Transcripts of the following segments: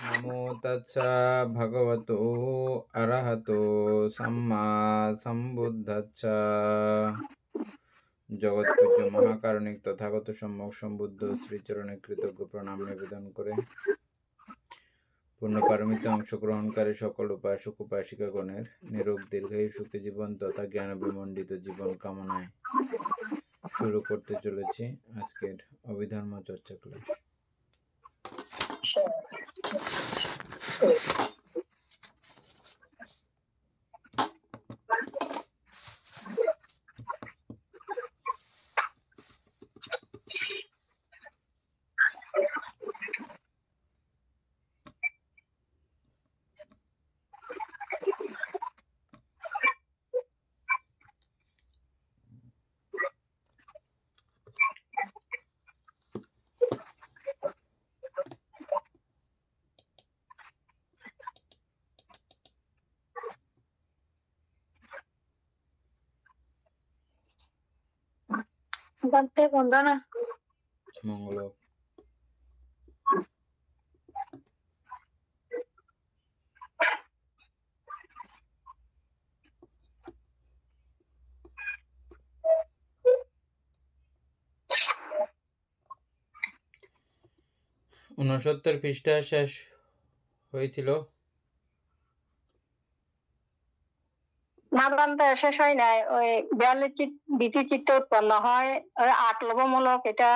নমো তাচ্ছা ভগবতো অরহতো সাম্মা সম্বুদ্ধাচ্ছা। জগৎপূজ্য মহাকারণিক তথাগত সম্যক সম্বুদ্ধ শ্রীচরণে কৃতজ্ঞ প্রণাম নিবেদন করে পূর্ণ পারমিতে অংশগ্রহণকারী সকল উপাসক উপাসিকাগণের নিরোগ দীর্ঘায়ু সুখী জীবন তথা জ্ঞান বিমণ্ডিত জীবন কামনায় শুরু করতে চলেছি আজকের অভিধর্ম চর্চা ক্লাস। মঙ্গল। 69 পৃষ্ঠা শেষ হয়েছিল। না বান্ধা শেষ হয় নাই, ওই 42 ভীতি চিত্ত উৎপন্ন হয়, ওই 8 লোভমূলক, এটা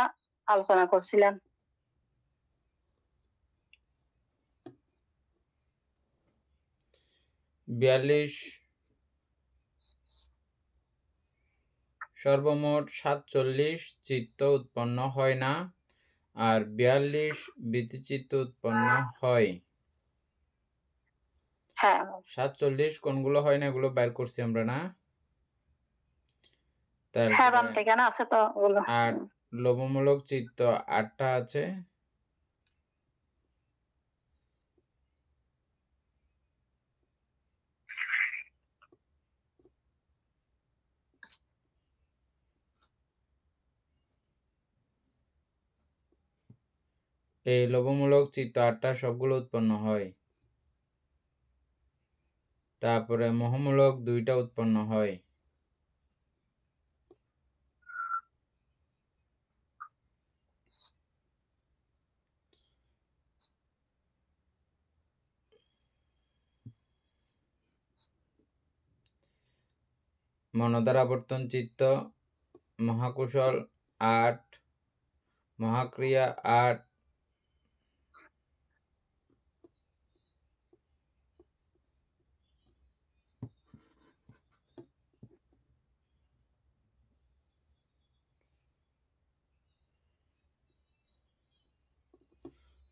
আলোচনা করছিলাম। সর্বমোট 47 চিত্ত উৎপন্ন হয় না, আর 42 ভীতিচিত্ত উৎপন্ন হয়। 47 কোনগুলো হয় না এগুলো বের করছি আমরা, না? তারপরে আছে তো ওগুলো। 8 লোভমূলক চিত্ত 8টা আছে। এই লোভমূলক চিত্ত 8টা সবগুলো উৎপন্ন হয়। তারপরে মোহমূলক 2টা উৎপন্ন হয়। মনদ্বারাবর্তন চিত্ত মহাকুশল 8, মহাক্রিয়া 8,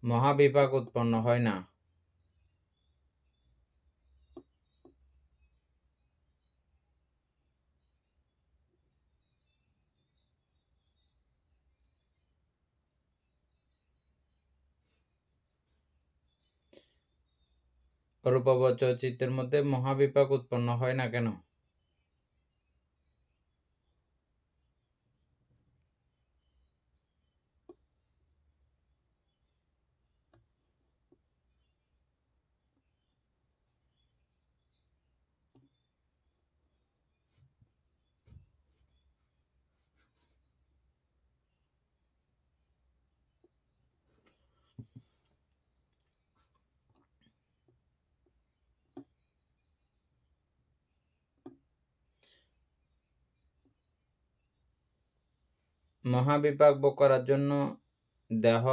মহাবিপাক উৎপন্ন হয় না। রূপবচর চিত্তের মধ্যে মহাবিপাক উৎপন্ন হয় না কেন? মহাবিপাক ভোগ করার জন্য দেহ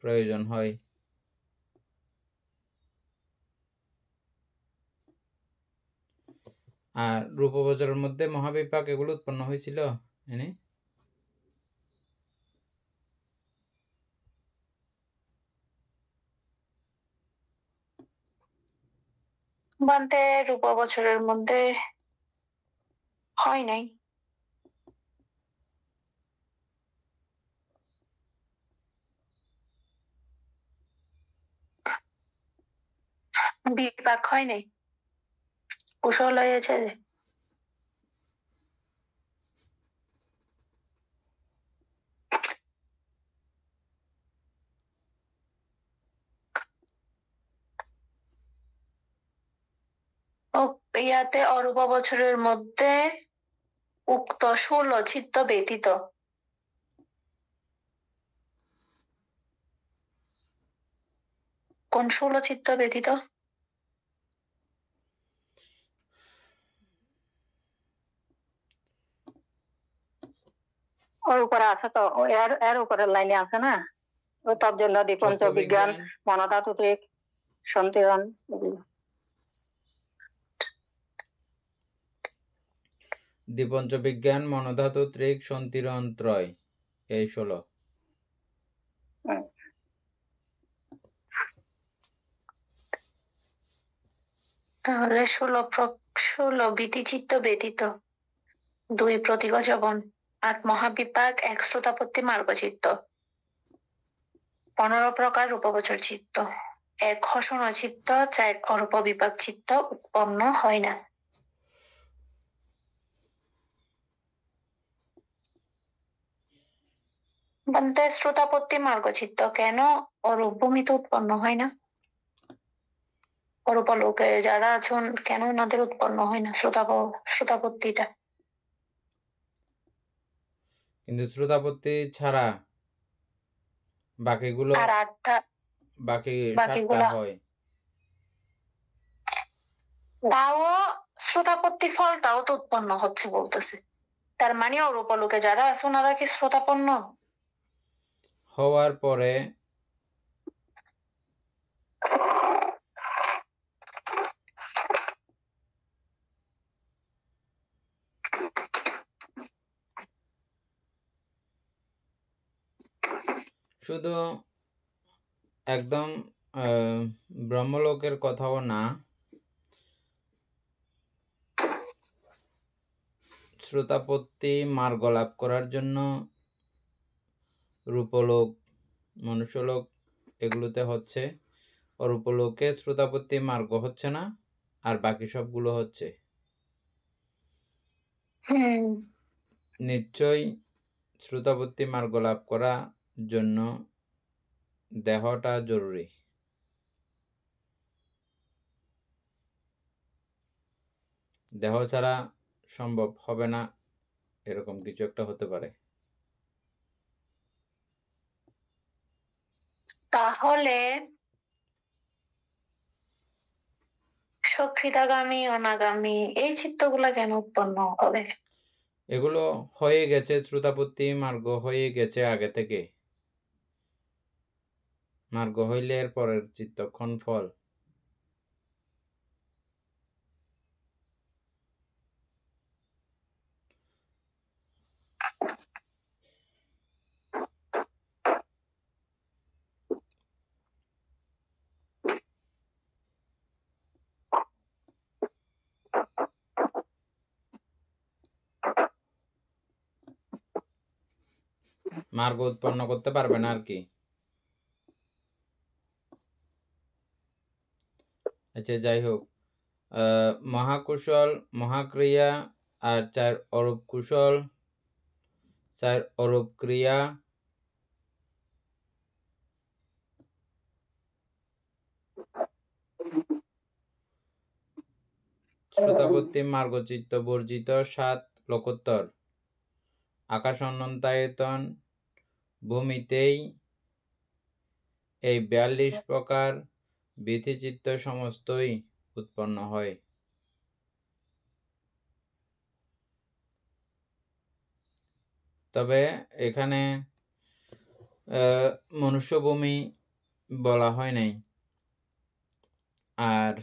প্রয়োজন হয়। আর রূপবচরের মধ্যে মহাবিপাক এগুলো উৎপন্ন হয়েছিল এনে বলতে রূপবচরের মধ্যে হয় নাই। বিপাক হয় নাই, কুশল হয়েছে যে। ইয়াতে অরূপ বছরের মধ্যে উক্ত 16 চিত্ত ব্যতীত কোন 16 চিত্ত ব্যতীত? ওর উপরে আছে তো, এর উপরের লাইনে আছে না, ওই তজ্জন্য দ্বিপঞ্চ বিজ্ঞান, মনধাতুতিক, সন্তিরণ, দ্বিপঞ্চ বিজ্ঞান, মনধাতু ত্রিক, সন্তিরণ ত্রয়, এই 16। তাহলে 16 বিধিচিত্ত ব্যতীত 2 প্রতিগজবন, 8 মহাবিপাক, 1 শ্রোতাপত্তি মার্গচিত্ত, 15 প্রকার রূপগোচর চিত্ত, 1 হসন চিত্ত, 4 অরূপ বিপাক চিত্ত উৎপন্ন হয় না। বলতে শ্রোতাপত্তি মার্গচিত্ত কেন অরূপ ভূমিতে উৎপন্ন হয় না? অরূপ লোকে যারা আছেন কেন ওনাদের উৎপন্ন হয় না শ্রোতাপত্তিটা? কিন্তু শ্রোতাপত্তি ছাড়া বাকিগুলো, আর 8টা বাকি 7টা বাকিগুলা হয়। তাও শ্রোতাপত্তি ফলটাও তো উৎপন্ন হচ্ছে বলতেছে, তার মানে অরূপ লোকে যারা আছে ওনারা কি শ্রোতাপন্ন? হওয়ার পরে শুধু একদম ব্রহ্মলোকের কথাও না, শ্রোতাপত্তি মার্গ লাভ করার জন্য রূপলোক, মনুষ্যলোক এগুলোতে হচ্ছে, অরূপলোকে শ্রোতাপত্তি মার্গ হচ্ছে না, আর বাকি সবগুলো হচ্ছে। নিশ্চয়ই শ্রোতাপত্তি মার্গ লাভ করার জন্য দেহটা জরুরি। দেহ ছাড়া সম্ভব হবে না, এরকম কিছু একটা হতে পারে। তাহলে সক্রিয়তাগামী, অনাগামী এই চিত্তগুলা কেন উৎপন্ন হবে? এগুলো হয়ে গেছে, শ্রোতাপত্তি মার্গ হয়ে গেছে আগে থেকে। মার্গ হইলে এর পরের চিত্তক্ষণ ফল। মার্গ উৎপন্ন করতে পারবে না আর কি। আচ্ছা, যাই হোক, মহাকুশল, মহাক্রিয়া আর 4 অরূপ কুশল, 4 অরূপ ক্রিয়া, শ্রোতাপত্তি মার্গচিত্ত বর্জিত 7 লোকোত্তর, আকাশ অনন্তায়তন ভূমিতেই এই 42 প্রকার বিধিচিত্ত সমস্তই উৎপন্ন হয়। তবে এখানে মনুষ্যভূমি বলা হয় নাই, আর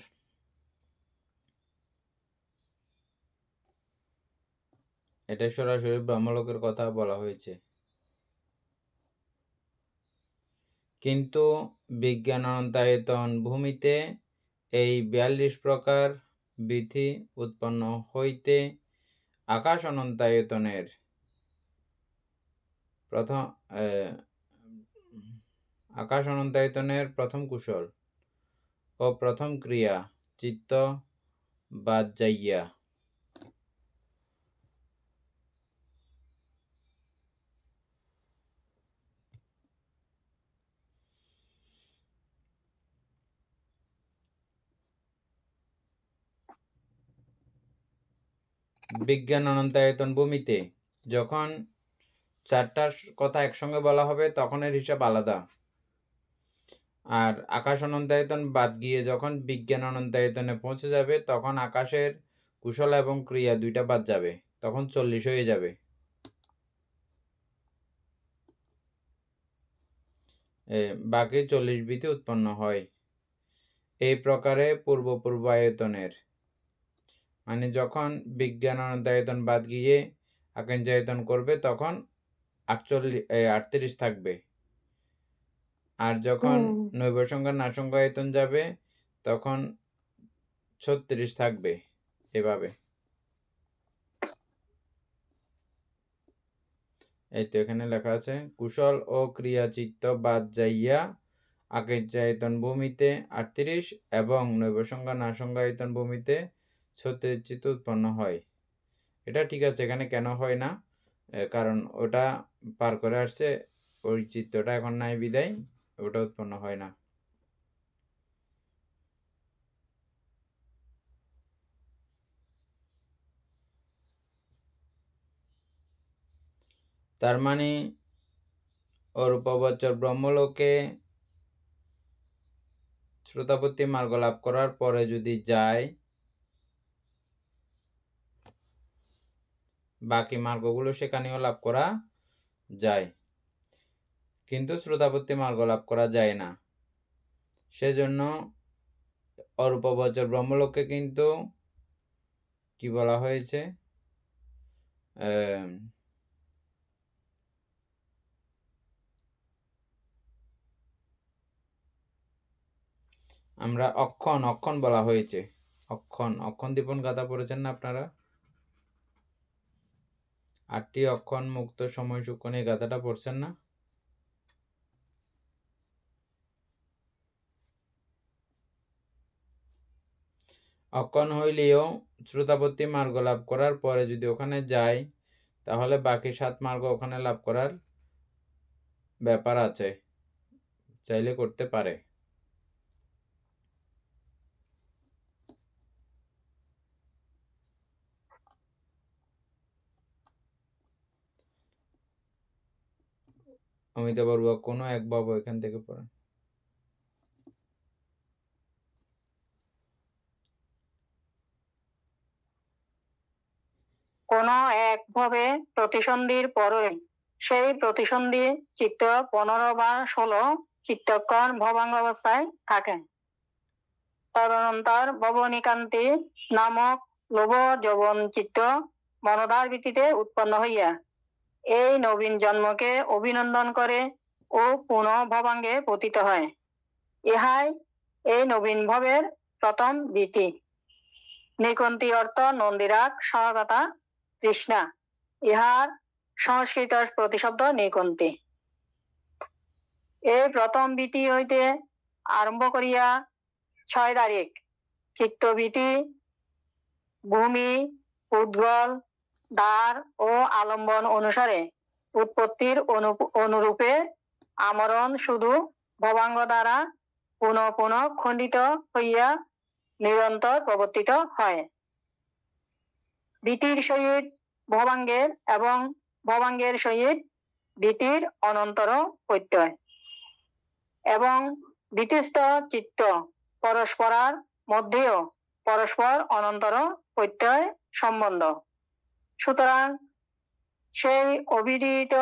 এটা সরাসরি ব্রহ্মলোকের কথা বলা হয়েছে। কিন্তু বিজ্ঞান অনন্তায়তন ভূমিতে এই 42 প্রকার বিধি উৎপন্ন হইতে আকাশ অনন্তায়তনের প্রথম কুশল ও প্রথম ক্রিয়া চিত্ত বাদ যাইয়া বিজ্ঞান অনন্তায়তন ভূমিতে যখন চারটার কথা একসঙ্গে বলা হবে তখন এর হিসাব আলাদা, আর আকাশ অনন্তায়তন বাদ গিয়ে যখন বিজ্ঞান অনন্তায়তনে পৌঁছে যাবে তখন আকাশের কুশল এবং ক্রিয়া দুইটা বাদ যাবে, তখন 40 হয়ে যাবে। বাকি 40 বিতে উৎপন্ন হয়। এই প্রকারে পূর্বায়তনের মানে যখন বিজ্ঞান অনন্তায়তন বাদ গিয়ে আকাঞ্চায়তন করবে তখন 38 থাকবে, আর যখন নৈবসংখ্যা নাসংখ্যায়তন যাবে তখন 36 থাকবে। এভাবে এই তো এখানে লেখা আছে কুশল ও ক্রিয়া চিত্ত বাদ যাইয়া আকাঞ্চায়তন ভূমিতে 38 এবং নৈবসংখ্যা নাসংখ্যায়তন ভূমিতে 36 চিত্ত উৎপন্ন হয়। এটা ঠিক আছে, এখানে কেন হয় না, কারণ ওটা পার করে আসছে, ওই চিত্রটা এখন নাই বিদায় ওটা উৎপন্ন হয় না। তার মানে অরূপবচর ব্রহ্মলোকে শ্রোতাপত্তি মার্গ লাভ করার পরে যদি যায়, বাকি মার্গগুলো সেখানেও লাভ করা যায়, কিন্তু শ্রোতাপত্তি মার্গ লাভ করা যায় না। সেজন্য অরূপবচর ব্রহ্মলোককে কিন্তু কি বলা হয়েছে, আমরা অক্ষণ বলা হয়েছে। অক্ষণ দীপন গাথা পড়েছেন না আপনারা? 8টি অক্ষণ মুক্ত সময় সূক্ষ্ম এই গাথাটা পড়ছেন না? অক্ষণ হইলেও শ্রোতাপত্তি মার্গ লাভ করার পরে যদি ওখানে যায় তাহলে বাকি 7 মার্গ ওখানে লাভ করার ব্যাপার আছে, চাইলে করতে পারে। অমিতা বড়ুয়া কোনো এক বাবু এখান থেকে পড়েন। কোন এক ভাবে প্রতিসন্ধির পরই সেই প্রতিসন্ধি চিত্ত 15 বা 16 চিত্তক্ষণ ভবাঙ্গ অবস্থায় থাকেন। তদনন্তর ভবনিকান্তি নামক লোভ যৌবন চিত্ত মনদার ভিত্তিতে উৎপন্ন হইয়া এই নবীন জন্মকে অভিনন্দন করে ও পুনঃ ভবাঙ্গে পতিত হয়। ইহাই এই নবীন ভবের প্রথম ভীতি। নিকন্তি অর্থ নন্দিরাগ সহগতা তৃষ্ণা, ইহার সংস্কৃত প্রতিশব্দ নিকন্তি। এই প্রথম ভীতি হইতে আরম্ভ করিয়া 6 তারিখ চিত্তভীতি ভূমি উদ্গল দ্বার ও আলম্বন অনুসারে উৎপত্তির অনুরূপে আমরণ শুধু ভবাঙ্গ দ্বারা পুনঃ পুনঃ খণ্ডিত হইয়া নিরন্তর প্রবর্তিত হয়। ভীতির সহিত ভবাঙ্গের এবং ভবাঙ্গের সহিত ভীতির অনন্তর প্রত্যয় এবং ভীতিস্থ চিত্ত পরস্পরার মধ্যেও পরস্পর অনন্তর প্রত্যয় সম্বন্ধ। সুতরাং সেই অবিদিত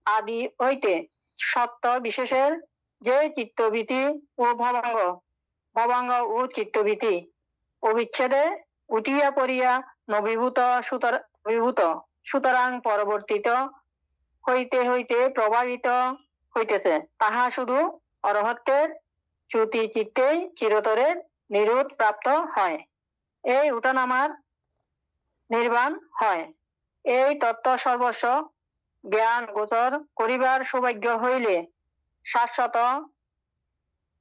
আদি হইতে সত্য বিশেষের যে চিত্তভীতি ও ভবাঙ্গ ও চিত্তভীতি অবিচ্ছেদে উঠিয়া পড়িয়া নবীভূত সুতরাং পরবর্তিত হইতে হইতে প্রভাবিত হইতেছে, তাহা শুধু অরহত্বের চ্যুতি চিত্তেই চিরতরে নিরোধ প্রাপ্ত হয়, এই উঠানামার নির্বাণ হয়। এই তত্ত্ব সর্বস্ব জ্ঞান গোচর করিবার সৌভাগ্য হইলে শাশ্বত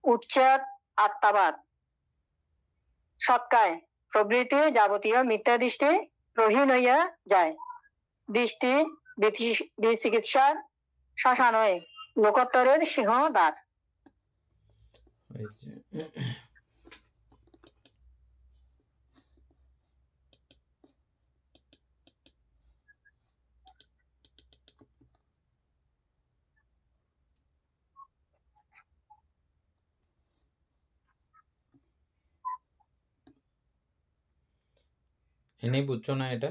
উচ্ছেদ আত্মাবাদ সৎকায় প্রভৃতি যাবতীয় মিথ্যা দৃষ্টি রহীন হইয়া যায়। দৃষ্টি বিচিকিৎসার শ্মশানয় লোকোত্তরের সিংহদ্বার। এনে বুঝছো না এটা?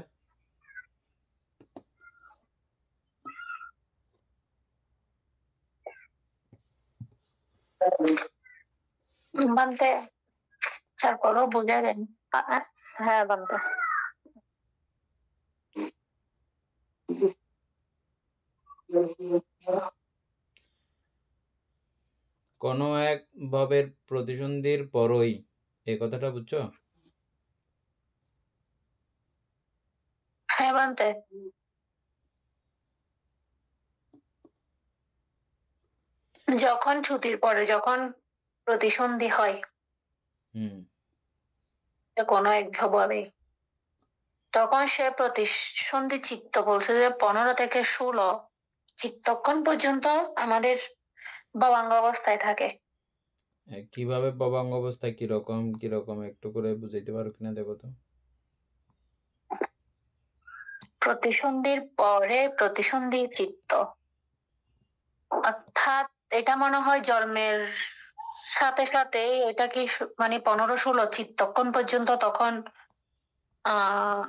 বানতে তারপরও বোঝা যায়। হ্যাঁ বানতে কোনো এক ভবের প্রতিসন্ধির পরই, এই কথাটা বুঝছো? হ্যাঁ বানতে যখন ছুটির পরে যখন প্রতিসন্ধি হয় হুম কোনো এক ভাবে, তখন সে প্রতিসন্ধি চিত্ত বলছে যে 15 থেকে 16 চিত্তক্ষণ পর্যন্ত আমাদের ভবাঙ্গ অবস্থায় থাকে। কিভাবে ভবাঙ্গ অবস্থা কিরকম কিরকম একটু করে বুঝাইতে পারো কিনা দেখো তো। প্রতিসন্ধির পরে প্রতিসন্ধি চিত্ত, অর্থাৎ এটা মনে হয় জন্মের সাথে সাথে এটা কি মানে 15-16 চিত্তক্ষণ পর্যন্ত তখন আহ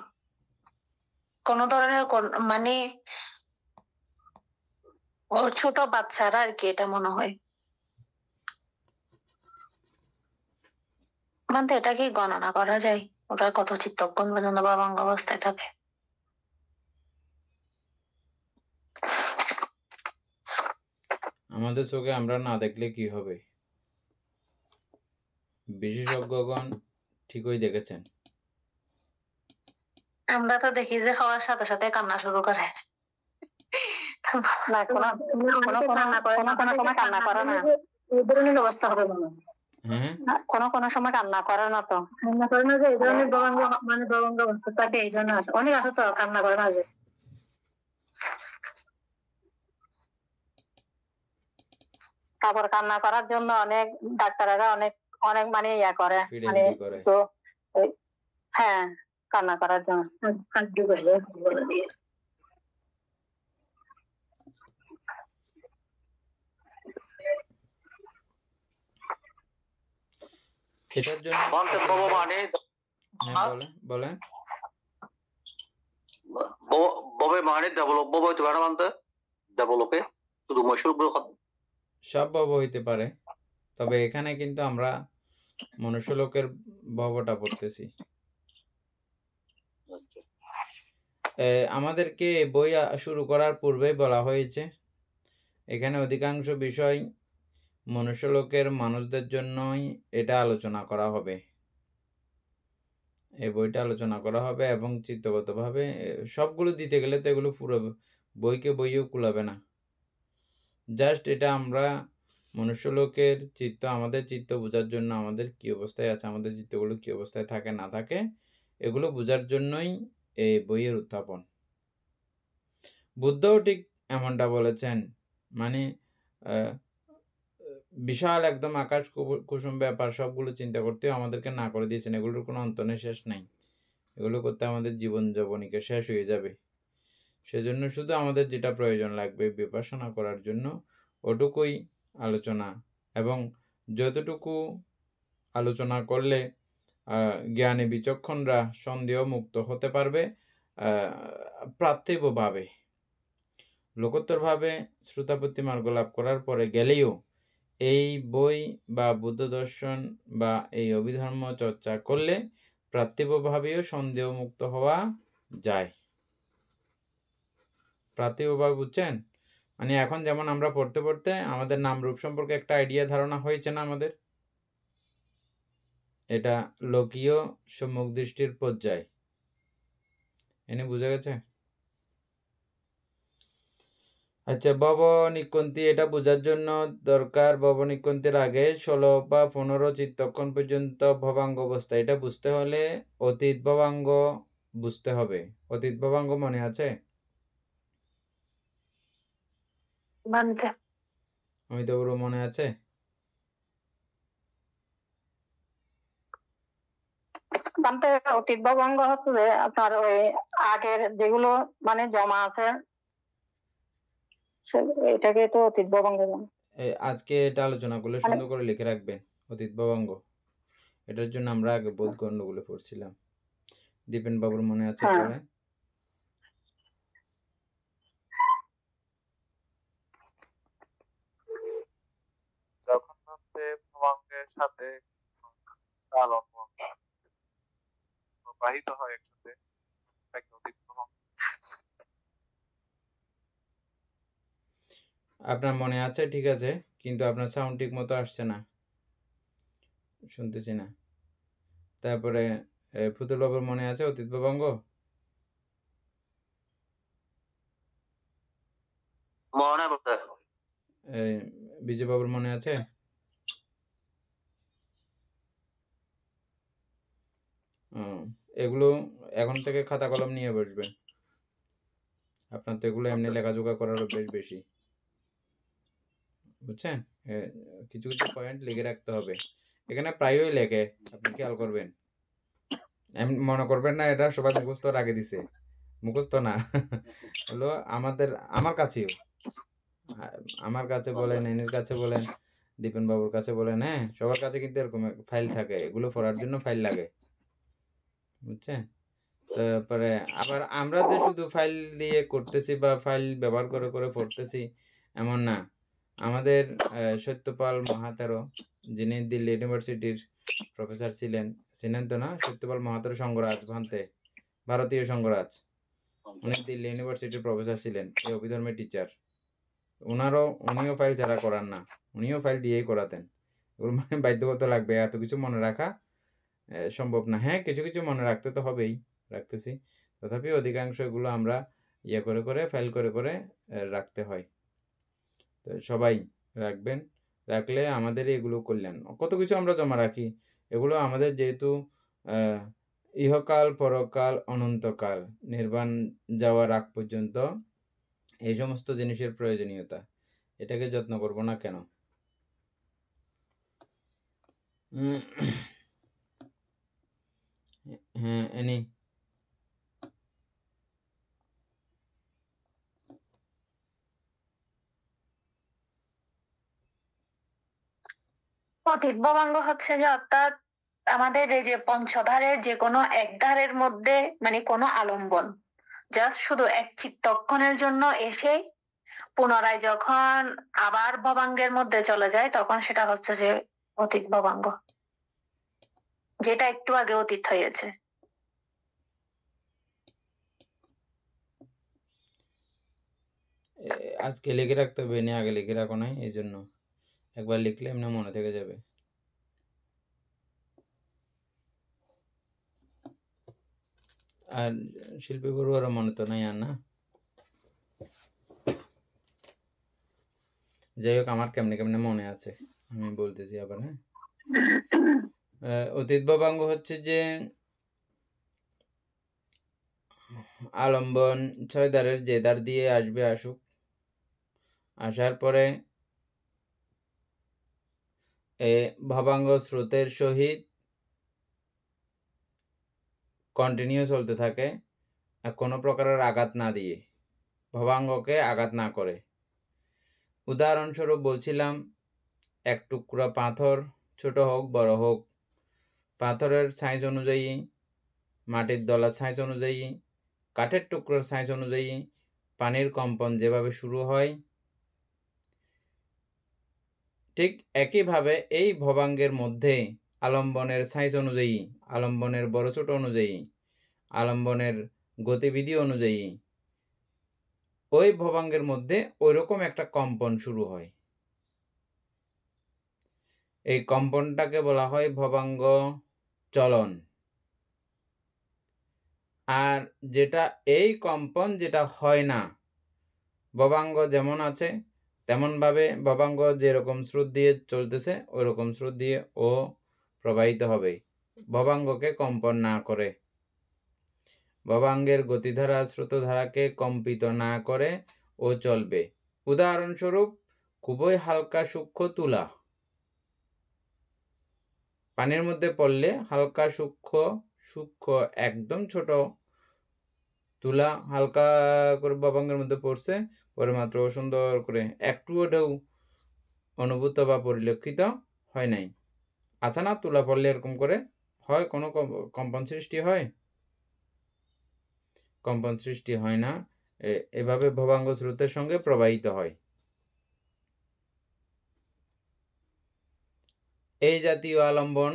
কোন ধরনের মানে ওর ছোট বাচ্চারা আর কি, এটা মনে হয়। মানে এটা কি গণনা করা যায় ওটা কত চিত্তক্ষণ পর্যন্ত ভবাঙ্গ অবস্থায় থাকে? আমাদের চোখে আমরা না দেখলে কি হবে? বিশেষজ্ঞগণ ঠিকই দেখেছেন। আমরা তো দেখি যে হওয়ার সাথে সাথে কান্না শুরু করে। না কোনো কোনো কোনো কোনো কোনো সময় কান্না করে না, এই ধরনের অবস্থা হবে মনে হয়। হ্যাঁ কোনো কোনো সময় কান্না করে না, তো কান্না করে না যে এই ধরনের ভবাঙ্গ মানে ভবাঙ্গ অবস্থা থাকে, এই জন্য আছে, অনেক আছে তো কান্না করে না যে। তারপর কান্না করার জন্য অনেক ডাক্তারেরা অনেক অনেক মানে ইয়া করে, মানে ফিডাফিডি করে। তো হ্যাঁ কান্না করার জন্য বলে দিয়ে। এটার জন্য ভগবানে হ্যাঁ বলেন ববে মানে ডেভেলপ ববে হইতে পারে মানতে ডেভেলপে শুধু মশরুম সব ভব হইতে পারে, তবে এখানে কিন্তু আমরা মনুষ্যলোকের ভবটা পড়তেছি। আমাদেরকে বই শুরু করার পূর্বেই বলা হয়েছে এখানে অধিকাংশ বিষয় মনুষ্যলোকের মানুষদের জন্যই এটা আলোচনা করা হবে, এই বইটা আলোচনা করা হবে এবং চিত্তগতভাবে সবগুলো দিতে গেলে তো এগুলো পুরো বইও কুলাবে না। জাস্ট এটা আমরা মনুষ্যলোকের চিত্ত, আমাদের চিত্ত বোঝার জন্য, আমাদের কি অবস্থায় আছে, আমাদের চিত্তগুলো কি অবস্থায় থাকে না থাকে, এগুলো বোঝার জন্যই এই বইয়ের উত্থাপন। বুদ্ধও ঠিক এমনটা বলেছেন, মানে বিশাল একদম আকাশ কুসুম ব্যাপার সবগুলো চিন্তা করতেও আমাদেরকে না করে দিয়েছেন, এগুলোর কোনো অন্ত নেই, শেষ নাই, এগুলো করতে আমাদের জীবন যাপনিকে শেষ হয়ে যাবে। সেজন্য শুধু আমাদের যেটা প্রয়োজন লাগবে বিপাসনা করার জন্য ওটুকুই আলোচনা, এবং যতটুকু আলোচনা করলে জ্ঞানী বিচক্ষণরা সন্দেহ মুক্ত হতে পারবে, পার্থিবভাবে লোকোত্তরভাবে শ্রোতাপত্তি মার্গ লাভ করার পরে গেলেও এই বই বা বুদ্ধ দর্শন বা এই অভিধর্ম চর্চা করলে পার্থিবভাবেও সন্দেহ মুক্ত হওয়া যায়। পার্থিবভাবে বুঝছেন? মানে এখন যেমন আমরা পড়তে পড়তে আমাদের নাম রূপ সম্পর্কে একটা আইডিয়া ধারণা হয়েছে না আমাদের, এটা লোকীয় সম্মুখ দৃষ্টির পর্যায়, এনে বুঝা গেছে? আচ্ছা, ভব নিকন্তি এটা বোঝার জন্য দরকার, ভব নিকন্তির আগে 16 বা 15 চিত্তক্ষণ পর্যন্ত ভবাঙ্গ অবস্থা, এটা বুঝতে হলে অতীত ভবাঙ্গ বুঝতে হবে। অতীত ভবাঙ্গ মনে আছে? বানতে অমিতাভ্র মনে আছে? বানতে অতীত ভবাঙ্গ হচ্ছে যে আপনার ওই আগের যেগুলো মানে জমা আছে এটাকে তো অতীত ভবাঙ্গ বলে। আজকে এটা আলোচনা করলে মানে সুন্দর করে লিখে রাখবেন অতীত ভবাঙ্গ, এটার জন্য আমরা আগে বোধ গণ্ডগুলো পড়ছিলাম। দীপেন বাবুর মনে আছে হ্যাঁ। বলে? যখন হচ্ছে ভবাঙ্গের সাথে আলম্বন প্রবাহিত হয় একসাথে, তাকে অতীত ভবাঙ্গ। আপনার মনে আছে, ঠিক আছে, কিন্তু আপনার সাউন্ড ঠিক মতো আসছে না, শুনতেছি না। তারপরে ফুতুল বাবুর মনে আছে অতীত প্রবাঙ্গ? মনে পড়ে। বিজয় বাবুর মনে আছে? এগুলো এখন থেকে খাতা কলম নিয়ে বসবেন। আপনার তো এগুলো এমনি লেখাজোখা করার অভ্যেস বেশি, বুঝছেন? কিছু কিছু পয়েন্ট লিখে রাখতে হবে। এখানে প্রায়ই লেখে, আপনি খেয়াল করবেন। এমনি মনে করবেন না এটা সবাই মুখস্থ রাখে দিছে, মুখস্থ না। হলো আমার কাছেও, আমার কাছে বলেন, এনির কাছে বলেন, দীপেন বাবুর কাছে বলেন, হ্যাঁ, সবার কাছে কিন্তু এরকম ফাইল থাকে, এগুলো পড়ার জন্য ফাইল লাগে, বুঝছেন? তারপরে আবার আমরা যে শুধু ফাইল দিয়ে করতেছি বা ফাইল ব্যবহার করে করে পড়তেছি এমন না। আমাদের সত্যপাল মহাতেরো, যিনি দিল্লি ইউনিভার্সিটির প্রফেসর ছিলেন, চিনেন তো না? সত্যপাল মহাতেরো সংঘরাজ ভান্তে, ভারতীয় সংঘরাজ, উনি দিল্লি ইউনিভার্সিটির প্রফেসর ছিলেন, এই অভিধর্মের টিচার। উনিও ফাইল ছাড়া করান না, উনিও ফাইল দিয়েই করাতেন। ওর মানে বাধ্যগত লাগবে, এত কিছু মনে রাখা সম্ভব না। হ্যাঁ, কিছু কিছু মনে রাখতে তো হবেই, রাখতেছি, তথাপি অধিকাংশ এগুলো আমরা ইয়ে করে করে ফাইল করে করে রাখতে হয়। তো সবাই রাখবেন, রাখলে আমাদের এগুলো কল্যাণ। কত কিছু আমরা জমা রাখি, এগুলো আমাদের যেহেতু ইহকাল পরকাল অনন্তকাল নির্বাণ যাওয়ার আগ পর্যন্ত এই সমস্ত জিনিসের প্রয়োজনীয়তা, এটাকে যত্ন করব না কেন? হ্যাঁ, এনি অতীত ভবাঙ্গ হচ্ছে যে অর্থাৎ আমাদের এই যে পঞ্চধারের যে কোনো এক ধারের মধ্যে মানে কোনো আলম্বন জাস্ট শুধু এক চিত্তক্ষণের জন্য এসে পুনরায় যখন আবার ভবাঙ্গের মধ্যে চলে যায় তখন সেটা হচ্ছে যে অতীত ভবাঙ্গ, যেটা একটু আগে অতীত হয়েছে। আজকে লিখে রাখতে হবে, এনে আগে লিখে রাখো নাই, এই জন্য একবার লিখলে এমনি মনে থেকে যাবে। আর শিল্পী বড়ুয়ারও মনে তো নাই আর না। যাই হোক, আমার কেমনে কেমনে মনে আছে, আমি বলতেছি আবার। হ্যাঁ, অতীত ভবাঙ্গ হচ্ছে যে আলম্বন ছয় দ্বারের যে দ্বার দিয়ে আসবে আসুক, আসার পরে ভবাঙ্গ স্রোতের সহিত কন্টিনিউ চলতে থাকে, কোনো প্রকারের আঘাত না দিয়ে, ভবাঙ্গকে আঘাত না করে। উদাহরণস্বরূপ বলছিলাম, এক টুকরা পাথর, ছোট হোক বড় হোক, পাথরের সাইজ অনুযায়ী, মাটির দলার সাইজ অনুযায়ী, কাঠের টুকরোর সাইজ অনুযায়ী পানির কম্পন যেভাবে শুরু হয়, ঠিক একইভাবে এই ভবাঙ্গের মধ্যে আলম্বনের সাইজ অনুযায়ী, আলম্বনের বড় ছোট অনুযায়ী, আলম্বনের গতিবিধি অনুযায়ী ওই ভবাঙ্গের মধ্যে ওইরকম একটা কম্পন শুরু হয়। এই কম্পনটাকে বলা হয় ভবাঙ্গ চলন। আর যেটা এই কম্পন যেটা হয় না, ভবাঙ্গ যেমন আছে তেমনভাবে ভবাঙ্গ যেরকম স্রোত দিয়ে চলতেছে ওইরকম স্রোত দিয়ে ও প্রবাহিত হবে, ভবাঙ্গকে কম্পন না করে। ভবাঙ্গের গতিধারা স্রোতধারাকে কম্পিত না করে ও চলবে। উদাহরণস্বরূপ, খুবই হালকা সূক্ষ্ম তুলা পানির মধ্যে পড়লে হালকা সূক্ষ্ম একদম ছোট তুলা হালকা করে ভবাঙ্গের মধ্যে পড়ছে, পরে মাত্র সুন্দর করে একটুও ঢেউ অনুভূত বা পরিলক্ষিত হয় নাই। আচ্ছা না, তুলা পড়লে এরকম করে হয়, কোনো কম্পন সৃষ্টি হয়? কম্পন সৃষ্টি হয় না, এভাবে ভবাঙ্গ স্রোতের সঙ্গে প্রবাহিত হয়। এই জাতীয় আলম্বন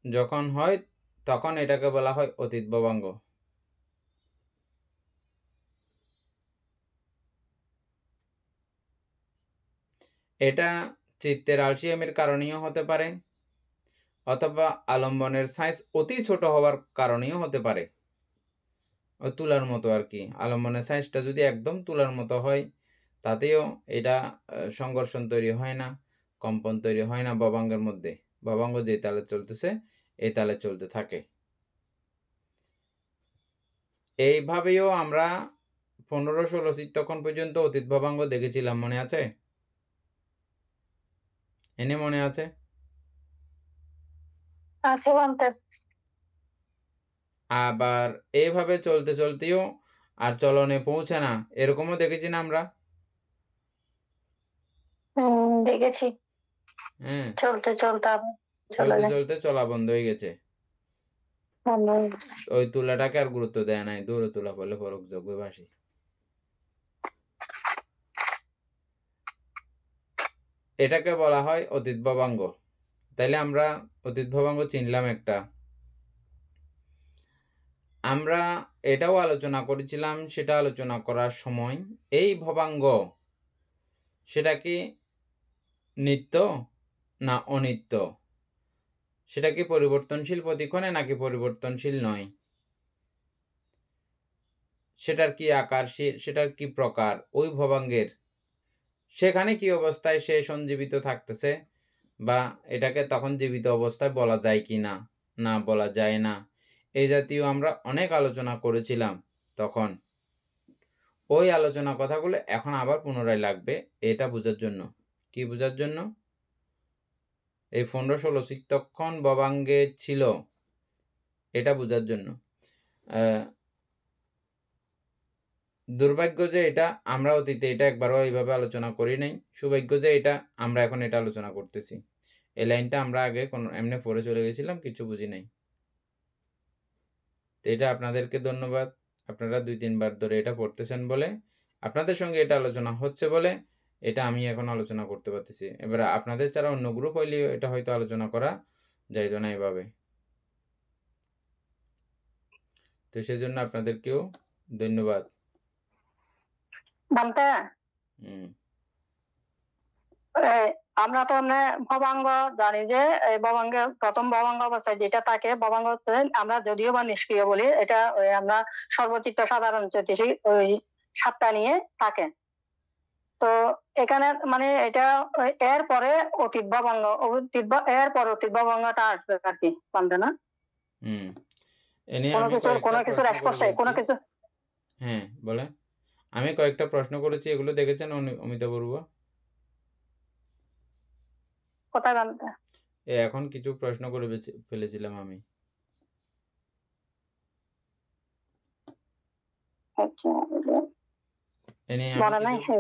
যখন হয় তখন এটাকে বলা হয় অতীত ভবাঙ্গ। এটা চিত্তের আলসিয়ামের কারণেও হতে পারে, অথবা আলম্বনের সাইজ অতি ছোট হওয়ার কারণেও হতে পারে। ওই তুলার মতো আর কি, আলম্বনের সাইজটা যদি একদম তুলার মতো হয় তাতেও এটা সংঘর্ষণ তৈরি হয় না, কম্পন তৈরি হয় না ভবাঙ্গের মধ্যে। ভবাঙ্গ যে তালে চলতেছে এই তালে চলতে থাকে। এইভাবেও আমরা 15-16 চিত্তক্ষণ পর্যন্ত অতীত ভবাঙ্গ দেখেছিলাম, মনে আছে? এনে মনে আছে? আছে বানতে। আবার এইভাবে চলতে চলতেও আর চলনে পৌঁছে না, এরকমও দেখেছি না আমরা? দেখেছি। হ্যাঁ, চলতে চলতে আবার চলে চলতে যায়। চলতে চলা বন্ধ হয়ে গেছে। বন্ধ হয়ে গেছে। ওই তুলাটাকে আর গুরুত্ব দেয় নাই, দূরে তুলা পড়লে পরক যোগ্য ভাসি। এটাকে বলা হয় অতীত ভবাঙ্গ। তাইলে আমরা অতীত ভবাঙ্গ চিনলাম একটা। আমরা এটাও আলোচনা করেছিলাম, সেটা আলোচনা করার সময় এই ভবাঙ্গ সেটা কি নিত্য না অনিত্য, সেটা কি পরিবর্তনশীল প্রতিক্ষণে নাকি পরিবর্তনশীল নয়, সেটার কি আকার, সেটার কি প্রকার, ওই ভবাঙ্গের সেখানে কি অবস্থায় সে সঞ্জীবিত থাকতেছে, বা এটাকে তখন জীবিত অবস্থায় বলা যায় কি না, না বলা যায় না, এই জাতীয় আমরা অনেক আলোচনা করেছিলাম তখন। ওই আলোচনা কথাগুলো এখন আবার পুনরায় লাগবে এটা বোঝার জন্য। কি বোঝার জন্য? এই 15-16 চিত্তক্ষণ ভবাঙ্গে ছিল এটা বোঝার জন্য। দুর্ভাগ্য যে এটা আমরা অতীতে এটা একবারও এইভাবে আলোচনা করি নাই, সৌভাগ্য যে এটা আমরা এখন এটা আলোচনা করতেছি। এই লাইনটা আমরা আগে কোন এমনি পড়ে চলে গেছিলাম, কিছু বুঝি নাই। তো এটা আপনাদেরকে ধন্যবাদ, আপনারা 2-3 বার ধরে এটা পড়তেছেন বলে, আপনাদের সঙ্গে এটা আলোচনা হচ্ছে বলে এটা আমি এখন আলোচনা করতে পারতেছি। এবার আপনাদের ছাড়া অন্য গ্রুপ হইলেও এটা হয়তো আলোচনা করা যাইতো না এভাবে। তো সেজন্য আপনাদেরকেও ধন্যবাদ। বানতে আমরা তো ভবাঙ্গ জানি যে এই ভবাঙ্গের প্রথম ভবাঙ্গ অবস্থায় যেটা থাকে, ভবাঙ্গ হচ্ছে আমরা যদিও বা নিষ্ক্রিয় বলি, এটা আমরা সর্বচিত্ত সাধারণ জ্যোতিষী ওই 7টা নিয়ে থাকে। তো এখানে এটা এর পরে অতীত ভবাঙ্গ, এর পরে অতীত ভবাঙ্গটা আসবে আর কি, জানতে না? কোনো কিছুর স্পর্শে কোনো কিছু। হ্যাঁ বলে, আমি কয়েকটা প্রশ্ন করেছি, এগুলো দেখেছেন অমিতাভ বড়ুয়া? কোথায় জানতে? এখন কিছু প্রশ্ন করে ফেলেছিলাম আমি।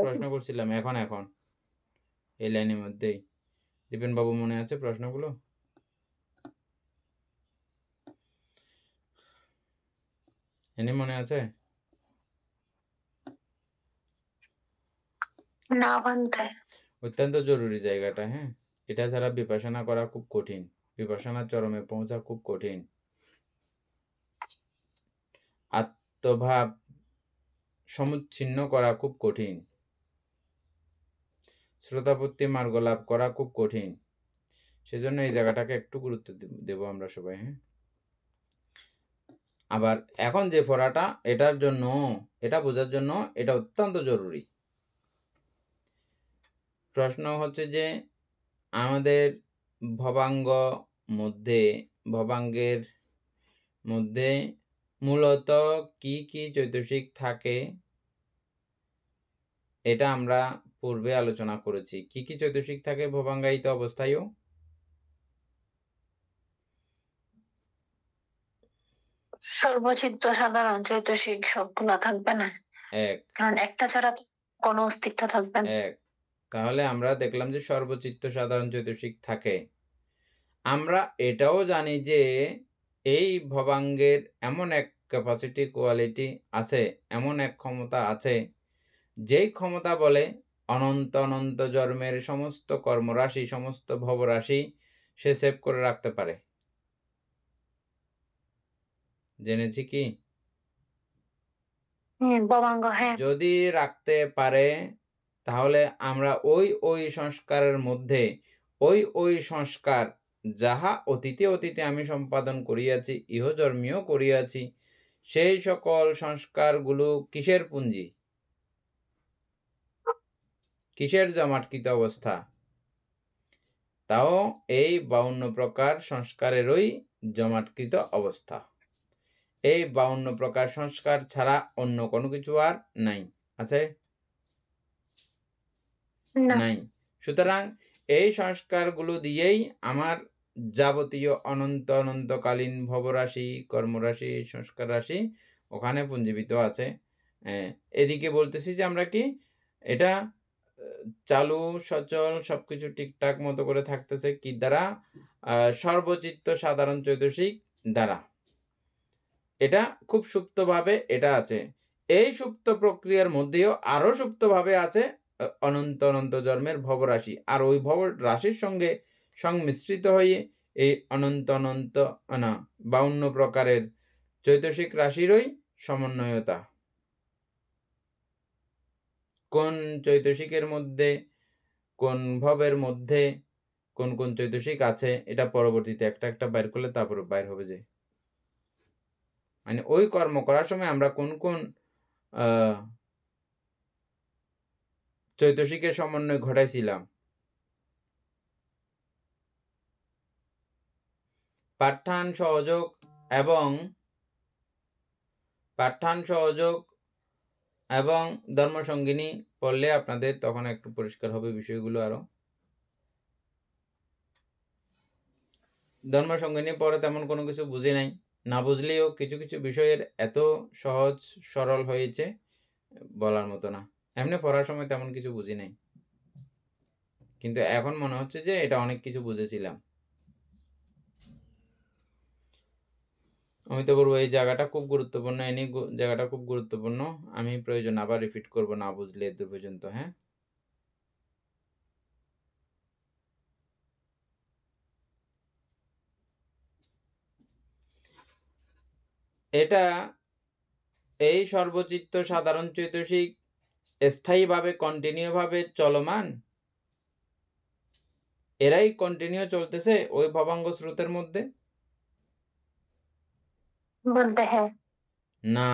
প্রশ্ন করছিলাম এখন এই লাইনের মধ্যেই। দীপেন বাবু মনে আছে প্রশ্নগুলো? এনে মনে আছে? না বানতে। অত্যন্ত জরুরি জায়গাটা। হ্যাঁ, এটা ছাড়া বিপাশনা করা খুব কঠিন, বিপাশনার চরমে পৌঁছা খুব কঠিন। আত্মভাব সমুচ্ছিন্ন করা খুব কঠিন, শ্রোতাপত্তি মার্গ লাভ করা খুব কঠিন। সেজন্য এই জায়গাটাকে একটু গুরুত্ব দেব আমরা সবাই। হ্যাঁ, আবার এখন যে পড়াটা এটার জন্য, এটা বোঝার জন্য এটা অত্যন্ত জরুরি। প্রশ্ন হচ্ছে যে আমাদের ভবাঙ্গের মধ্যে মূলত কি কি চৈতসিক থাকে, এটা আমরা পূর্বে আলোচনা করেছি। কি কি চৈতসিক থাকে ভবাঙ্গায়িত অবস্থায়ও? সর্বচিত্ত সাধারণ চৈতসিক সবগুলা থাকবে না, কারণ একটা ছাড়া কোনো অস্তিত্ব থাকবে না। তাহলে আমরা দেখলাম যে সর্বচিত্ত সাধারণ চৈতসিক থাকে। আমরা এটাও জানি যে এই ভবাঙ্গের এমন এক ক্যাপাসিটি কোয়ালিটি আছে, এমন এক ক্ষমতা আছে যেই ক্ষমতা বলে অনন্ত অনন্ত জন্মের সমস্ত কর্মরাশি, সমস্ত ভবরাশি সে সেভ করে রাখতে পারে। জেনেছি কি? ভবাঙ্গ, হ্যাঁ। যদি রাখতে পারে তাহলে আমরা ওই সংস্কারের মধ্যে ওই সংস্কার যাহা অতীতে আমি সম্পাদন করিয়াছি, ইহজন্মেও করিয়াছি, সেই সকল সংস্কারগুলো কিসের পুঞ্জি, কিসের জমাটকৃত অবস্থা? তাও এই 52 প্রকার সংস্কারেরই জমাটকৃত অবস্থা। এই 52 প্রকার সংস্কার ছাড়া অন্য কোনো কিছু আর নাই, আছে? না। নাই। সুতরাং এই সংস্কারগুলো দিয়েই আমার যাবতীয় অনন্ত অনন্তকালীন ভবরাশি, কর্মরাশি, সংস্কার রাশি ওখানে পুঞ্জীবিত আছে। এদিকে বলতেছি যে আমরা কি এটা চালু সচল সবকিছু ঠিকঠাক মতো করে থাকতেছে কি দ্বারা? সর্বচিত্ত সাধারণ চৈতসিক দ্বারা। এটা খুব সুপ্তভাবে এটা আছে। এই সুপ্ত প্রক্রিয়ার মধ্যেও আরো সুপ্তভাবে আছে অনন্ত অনন্ত জন্মের ভবরাশি, আর ওই ভব রাশির সঙ্গে সংমিশ্রিত হয়ে এই অনন্ত অনন্ত 52 প্রকারের চৈতসিক রাশিরই সমন্বয়তা। কোন চৈতসিকের মধ্যে, কোন ভবের মধ্যে কোন কোন চৈতসিক আছে, এটা পরবর্তীতে একটা একটা বাইর করলে তারপরে বাইর হবে যে মানে ওই কর্ম করার সময় আমরা কোন কোন চৈতসিকের সমন্বয় ঘটাইছিলাম। পাঠ্যান সহযোগ এবং ধর্মসঙ্গিনী পড়লে আপনাদের তখন একটু পরিষ্কার হবে বিষয়গুলো। আরো ধর্মসঙ্গিনী পরে তেমন কোনো কিছু বুঝি নাই, না বুঝলেও কিছু কিছু বিষয়ের এত সহজ সরল হয়েছে বলার মতো না। এমনি পড়ার সময় তেমন কিছু বুঝি নাই, কিন্তু এখন মনে হচ্ছে যে এটা অনেক কিছু বুঝেছিলাম। আমি তো বলবো এই জায়গাটা খুব গুরুত্বপূর্ণ, এই জায়গাটা খুব গুরুত্বপূর্ণ। আমি প্রয়োজন আবার রিপিট করব না বুঝলে এত পর্যন্ত। হ্যাঁ, এটা এই সর্বচিত্ত সাধারণ চৈতসিক স্থায়ীভাবে কন্টিনিউ ভাবে চলমান, এরাই কন্টিনিউ চলতেছে ওই ভবাঙ্গ স্রোতের মধ্যে বলতে হ্যাঁ। না,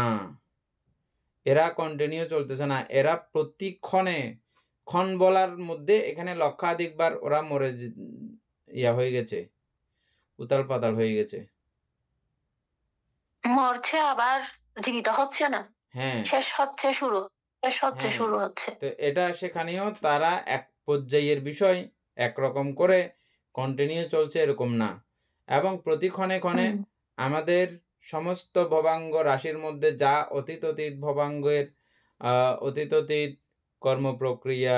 এরা কন্টিনিউ চলতেছে না। এরা প্রতিক্ষণে, ক্ষণ বলার মধ্যে এখানে লক্ষাধিকবার ওরা মরে হয়ে গেছে, উতাল পাতাল হয়ে গেছে। মরছে আবার জীবিত হচ্ছে না। হ্যাঁ, শেষ হচ্ছে শুরু, শেষ হচ্ছে শুরু হচ্ছে। তো এটা সেখানেও তারা এক পর্যায়ের বিষয় একরকম করে কন্টিনিউ চলছে এরকম না, এবং প্রতি ক্ষণে ক্ষণে আমাদের সমস্ত ভবাঙ্গ রাশির মধ্যে যা অতীত ভবাঙ্গের অতীত কর্ম প্রক্রিয়া,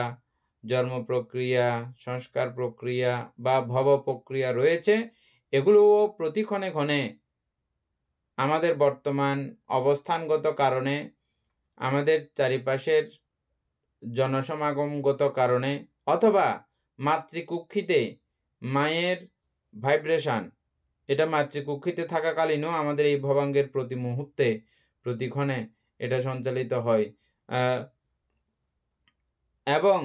জন্ম প্রক্রিয়া, সংস্কার প্রক্রিয়া বা ভব প্রক্রিয়া রয়েছে, এগুলোও প্রতি ক্ষণে ক্ষণে আমাদের বর্তমান অবস্থানগত কারণে, আমাদের চারিপাশের জনসমাগমগত কারণে, অথবা মাতৃকুক্ষিতে মায়ের ভাইব্রেশন, এটা মাতৃকুক্ষিতে থাকাকালীনও আমাদের এই ভবাঙ্গের প্রতি মুহূর্তে প্রতিক্ষণে এটা সঞ্চালিত হয়। এবং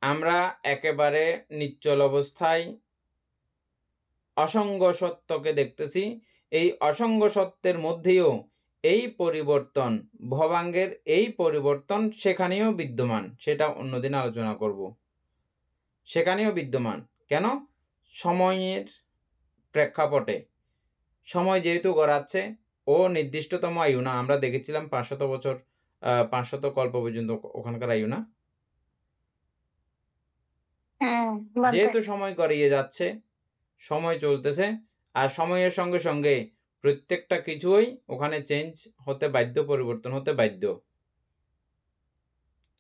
আমরা একেবারে নিশ্চল অবস্থায় অসঙ্গ সত্যকে দেখতেছি। এই অসঙ্গ সত্যের মধ্যেও এই পরিবর্তন, ভবাঙ্গের এই পরিবর্তন সেখানেও বিদ্যমান, সেটা অন্যদিন আলোচনা করব। সেখানেও বিদ্যমান কেন? সময়ের প্রেক্ষাপটে, সময় যেহেতু গড়াচ্ছে, ও নির্দিষ্টতম আয়ু না। আমরা দেখেছিলাম 500 বছর, 500 কল্প পর্যন্ত ওখানকার আয়ু না। যেহেতু সময় গড়িয়ে যাচ্ছে, সময় চলতেছে, আর সময়ের সঙ্গে সঙ্গে প্রত্যেকটা কিছুই ওখানে চেঞ্জ হতে বাধ্য, পরিবর্তন হতে বাধ্য।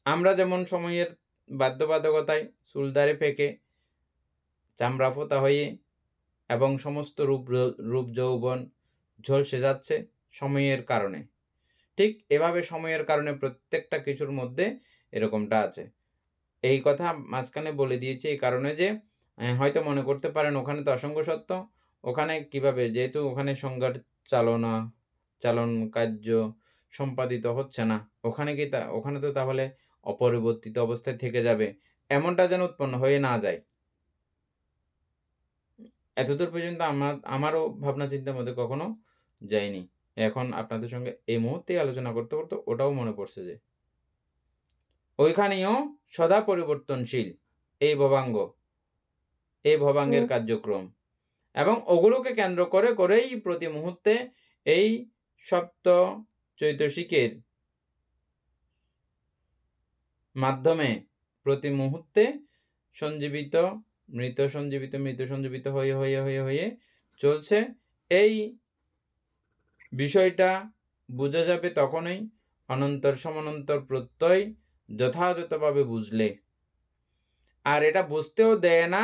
আমরা যেমন সময়ের বাধ্যবাধকতায় চুলদারে ফেকে চামড়া ফোতা হয়ে এবং সমস্ত রূপ যৌবন ঝলসে যাচ্ছে সময়ের কারণে। ঠিক এভাবে সময়ের কারণে প্রত্যেকটা কিছুর মধ্যে এরকমটা আছে। এই কথা মাঝখানে বলে দিয়েছি এই কারণে যে হয়তো মনে করতে পারেন ওখানে তো অসংখ্য সত্য, ওখানে কিভাবে, যেহেতু ওখানে সংজ্ঞার চালন কার্য সম্পাদিত হচ্ছে না, ওখানে তো তাহলে অপরিবর্তিত অবস্থায় থেকে যাবে, এমনটা যেন উৎপন্ন হয়ে না যায়। এতদূর পর্যন্ত আমারও ভাবনা চিন্তার মধ্যে কখনো যায়নি। এখন আপনাদের সঙ্গে এই মুহূর্তে আলোচনা করতে করতে ওটাও মনে পড়ছে যে ওইখানেও সদা পরিবর্তনশীল এই ভবাঙ্গের কার্যক্রম, এবং ওগুলোকে কেন্দ্র করেই প্রতি মুহূর্তে এই সপ্ত চৈতসিকের মাধ্যমে প্রতি মুহূর্তে সঞ্জীবিত মৃত সঞ্জীবিত হয়ে চলছে। এই বিষয়টা বোঝা যাবে তখনই অনন্তর সমান্তর প্রত্যয় যথাযথভাবে বুঝলে। আর এটা বুঝতেও দেয় না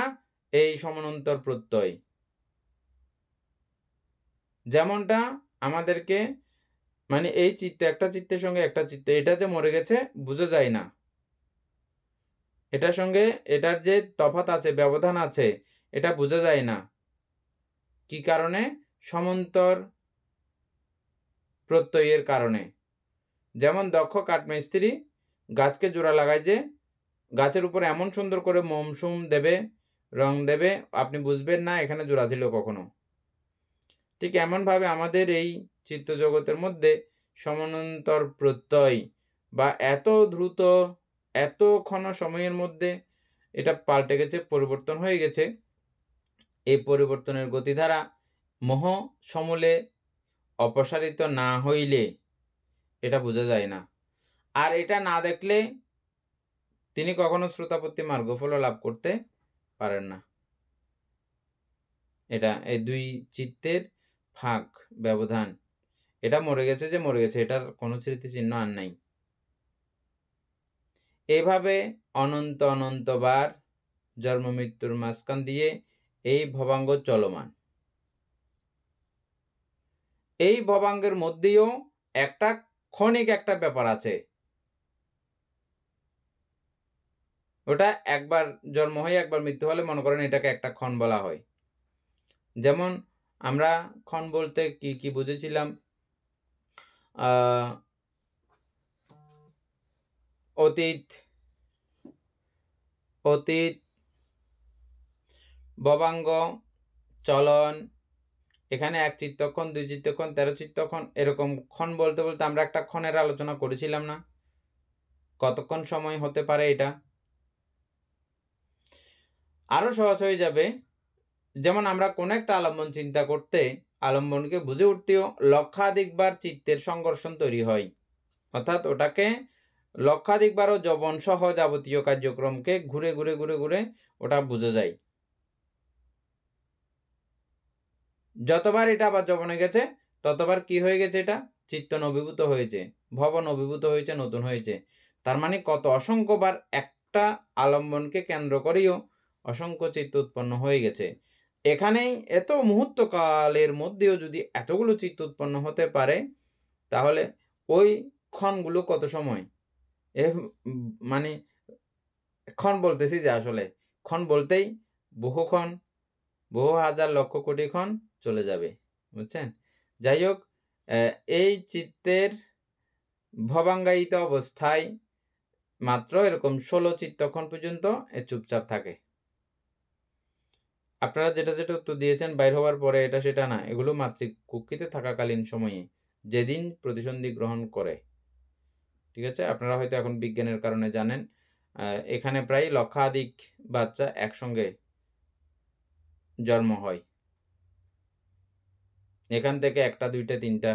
এই সমান্তর প্রত্যয়, যেমনটা আমাদেরকে মানে এই একটা চিত্তের সঙ্গে একটা চিত্ত, এটা যে মরে গেছে বোঝা যায় না, এটার সঙ্গে এটার যে তফাৎ আছে, ব্যবধান আছে, এটা বোঝা যায় না। কি কারণে? সমান্তর প্রত্যয়ের কারণে। যেমন দক্ষ কাঠমিস্ত্রি গাছকে জোড়া লাগায়, যে গাছের উপর এমন সুন্দর করে মোমসুম দেবে, রং দেবে, আপনি বুঝবেন না এখানে জোড়া ছিল কখনো। ঠিক এমনভাবে আমাদের এই চিত্ত জগতের মধ্যে সমান্তর প্রত্যয় বা এত দ্রুত এত ক্ষণ সময়ের মধ্যে এটা পাল্টে গেছে, পরিবর্তন হয়ে গেছে। এই পরিবর্তনের গতিধারা মোহ সমূলে অপসারিত না হইলে এটা বোঝা যায় না। আর এটা না দেখলে তিনি কখনো শ্রোতাপত্তি মার্গফল লাভ করতে পারেন না। এটা এই দুই চিত্তের ফাঁক, ব্যবধান, এটা মরে গেছে যে মরে গেছে, এটার কোনো স্মৃতিচিহ্ন আর নাই। এভাবে অনন্তবার জন্ম মৃত্যুর মাঝখান দিয়ে এই ভবাঙ্গ চলমান। এই ভবাঙ্গের মধ্যেও একটা ক্ষণিক একটা ব্যাপার আছে, ওটা একবার জন্ম হয়ে একবার মৃত্যু হলে মনে করেন এটাকে একটা ক্ষণ বলা হয়। যেমন আমরা ক্ষণ বলতে কি বুঝেছিলাম? অতীত, ভবাঙ্গ, চলন, এখানে এক চিত্তক্ষণ, দুই চিত্তক্ষণ, 13 চিত্তক্ষণ, এরকম ক্ষণ বলতে বলতে আমরা একটা ক্ষণের আলোচনা করেছিলাম না? কতক্ষণ সময় হতে পারে এটা? আরো সহজ হয়ে যাবে। যেমন আমরা কোন একটা আলম্বন চিন্তা করতে আলম্বনকে বুঝে উঠতেও লক্ষাধিকবার চিত্তের সংঘর্ষণ তৈরি হয়, অর্থাৎ ওটাকে লক্ষাধিকবারও যবন সহ যাবতীয় কার্যক্রমকে ঘুরে ওটা বোঝা যায়। যতবার এটা আবার যবনে গেছে ততবার কি হয়ে গেছে? এটা চিত্ত নবীভূত হয়েছে, ভবন অভিভূত হয়েছে, নতুন হয়েছে। তার মানে কত অসংখ্যবার একটা আলম্বনকে কেন্দ্র করেও অসংখ্য চিত্ত উৎপন্ন হয়ে গেছে। এখানেই এত মুহূর্তকালের মধ্যেও যদি এতগুলো চিত্ত উৎপন্ন হতে পারে, তাহলে ওই ক্ষণগুলো কত সময়? মানে ক্ষণ বলতেছি যে আসলে ক্ষণ বলতেই বহু ক্ষণ, বহু হাজার লক্ষ কোটি ক্ষণ চলে যাবে, বুঝছেন? যাই হোক, এই চিত্তের ভবাঙ্গায়িত অবস্থায় মাত্র এরকম 16 চিত্তক্ষণ পর্যন্ত চুপচাপ থাকে। আপনারা যেটা উত্তর দিয়েছেন বাইর হওয়ার পরে এটা সেটা না, এগুলো মাতৃক কুক্ষিতে থাকাকালীন সময়ে যেদিন প্রতিসন্ধি গ্রহণ করে। ঠিক আছে, আপনারা হয়তো এখন বিজ্ঞানের কারণে জানেন এখানে প্রায় লক্ষাধিক বাচ্চা একসঙ্গে জন্ম হয়। এখান থেকে একটা, দুইটা, তিনটা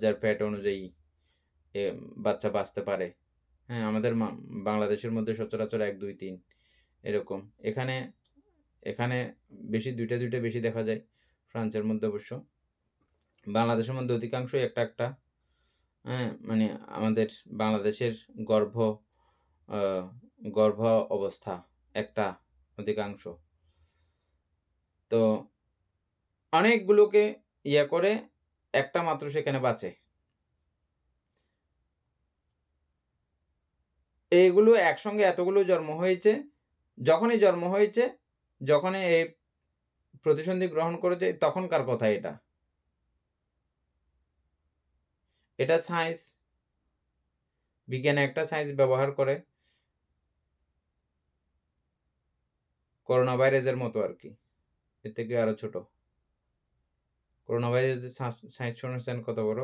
যার ফ্যাট অনুযায়ী বাচ্চা বাঁচতে পারে। হ্যাঁ, আমাদের বাংলাদেশের মধ্যে সচরাচর 1, 2, 3 এরকম। এখানে বেশি দুইটা বেশি দেখা যায়, ফ্রান্সের মধ্যে অবশ্য। বাংলাদেশের মধ্যে অধিকাংশই একটা। হ্যাঁ, মানে আমাদের বাংলাদেশের গর্ভ অবস্থা একটা অধিকাংশ। তো অনেকগুলোকে ইয়া করে একটা মাত্র সেখানে বাঁচে। এইগুলো একসঙ্গে এতগুলো জন্ম হয়েছে, যখনই জন্ম হয়েছে, যখনই এই প্রতিসন্ধি গ্রহণ করেছে তখনকার কথা এটা। এটা সায়েন্স, বিজ্ঞান একটা সায়েন্স ব্যবহার করে করোনা ভাইরাসের মতো আর কি, এর থেকে আরো ছোট। করোনা ভাইরাসের সায়েন্স শুনেছেন কত বড়?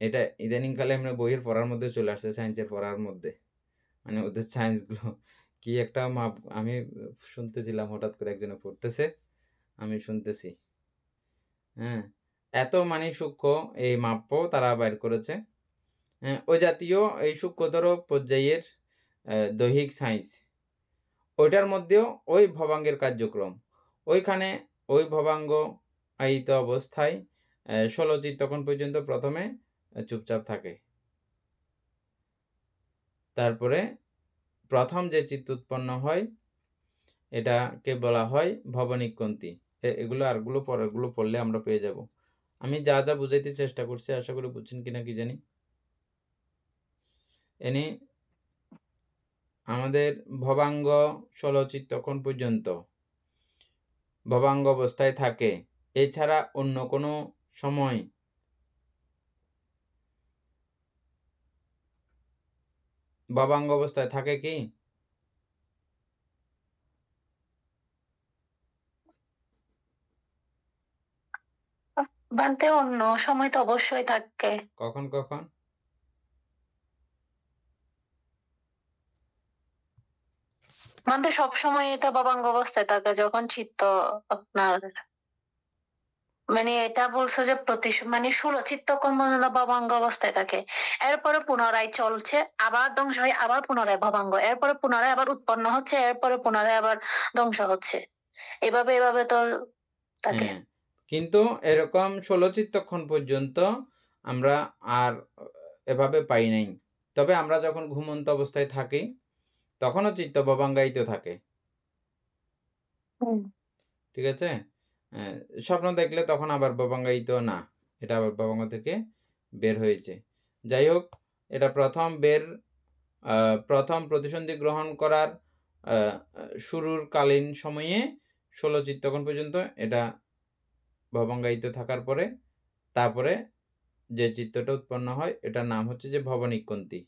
এটা ইদানিংকালে আমরা বইয়ের পড়ার মধ্যে চলে আসছে, সায়েন্সের পড়ার মধ্যে। মানে ওদের সায়েন্সগুলো কি একটা মাপ, আমি শুনতেছিলাম হঠাৎ করে একজনে পড়তেছে, আমি শুনতেছি। হ্যাঁ, এত মানে সূক্ষ্ম এই মাপ্য তারা বের করেছে। ওই জাতীয় এই সূক্ষ্মতর পর্যায়ের দৈহিক সায়েন্স, ওইটার মধ্যেও ওই ভবাঙ্গের কার্যক্রম। ওইখানে ওই ভবাঙ্গ আয়িত অবস্থায় 16 চিত্তক্ষণ পর্যন্ত প্রথমে চুপচাপ থাকে। তারপরে প্রথম যে চিত্ত উৎপন্ন হয় এটাকে বলা হয় ভবনিকন্তি। এগুলো আরগুলো পরেরগুলো পড়লে আমরা পেয়ে যাব। আমি যা যা বুঝাইতে চেষ্টা করছি আশা করি বুঝছেন কিনা কি জানি। এনে আমাদের ভবাঙ্গ 16 চিত্তক্ষণ পর্যন্ত ভবাঙ্গ অবস্থায় থাকে। এছাড়া অন্য কোনো সময় ভবাঙ্গ অবস্থায় থাকে কি? বানতে অন্য সময় তো অবশ্যই থাকে। কখন কখন? বানতে সবসময় এটা ভবাঙ্গ অবস্থায় থাকে যখন চিত্ত আপনার মানে এটা বলছো যে মানে 16 চিত্তক্ষণ পর্যন্ত ভবাঙ্গ অবস্থায় থাকে, এরপরে পুনরায় চলছে, আবার ধ্বংস হয়, আবার পুনরায় ভবাঙ্গ, এরপরে পুনরায় আবার উৎপন্ন হচ্ছে, এরপরে পুনরায় আবার ধ্বংস হচ্ছে, এভাবে এভাবে তো থাকে। হ্যাঁ, কিন্তু এরকম 16 চিত্তক্ষণ পর্যন্ত আমরা আর এভাবে পাই নাই। তবে আমরা যখন ঘুমন্ত অবস্থায় থাকি তখনও চিত্ত ভবাঙ্গায়িত থাকে। ঠিক আছে? স্বপ্ন দেখলে তখন আবার ভবাঙ্গায়িত না, এটা আবার ভবাঙ্গ থেকে বের হয়েছে। যাই হোক, এটা প্রথম প্রতিসন্ধি গ্রহণ করার শুরুর কালীন সময়ে 16 চিত্তক্ষণ পর্যন্ত এটা ভবাঙ্গায়িত থাকার পরে তারপরে যে চিত্তটা উৎপন্ন হয় এটার নাম হচ্ছে যে ভবনিকন্তি।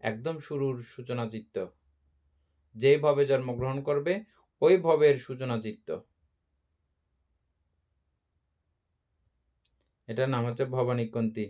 একদম শুরুর সূচনা চিত্ত, যেই ভবে জন্মগ্রহণ করবে ওই ভবের সূচনা চিত্ত, এটার নাম হচ্ছে ভবনিকন্তি।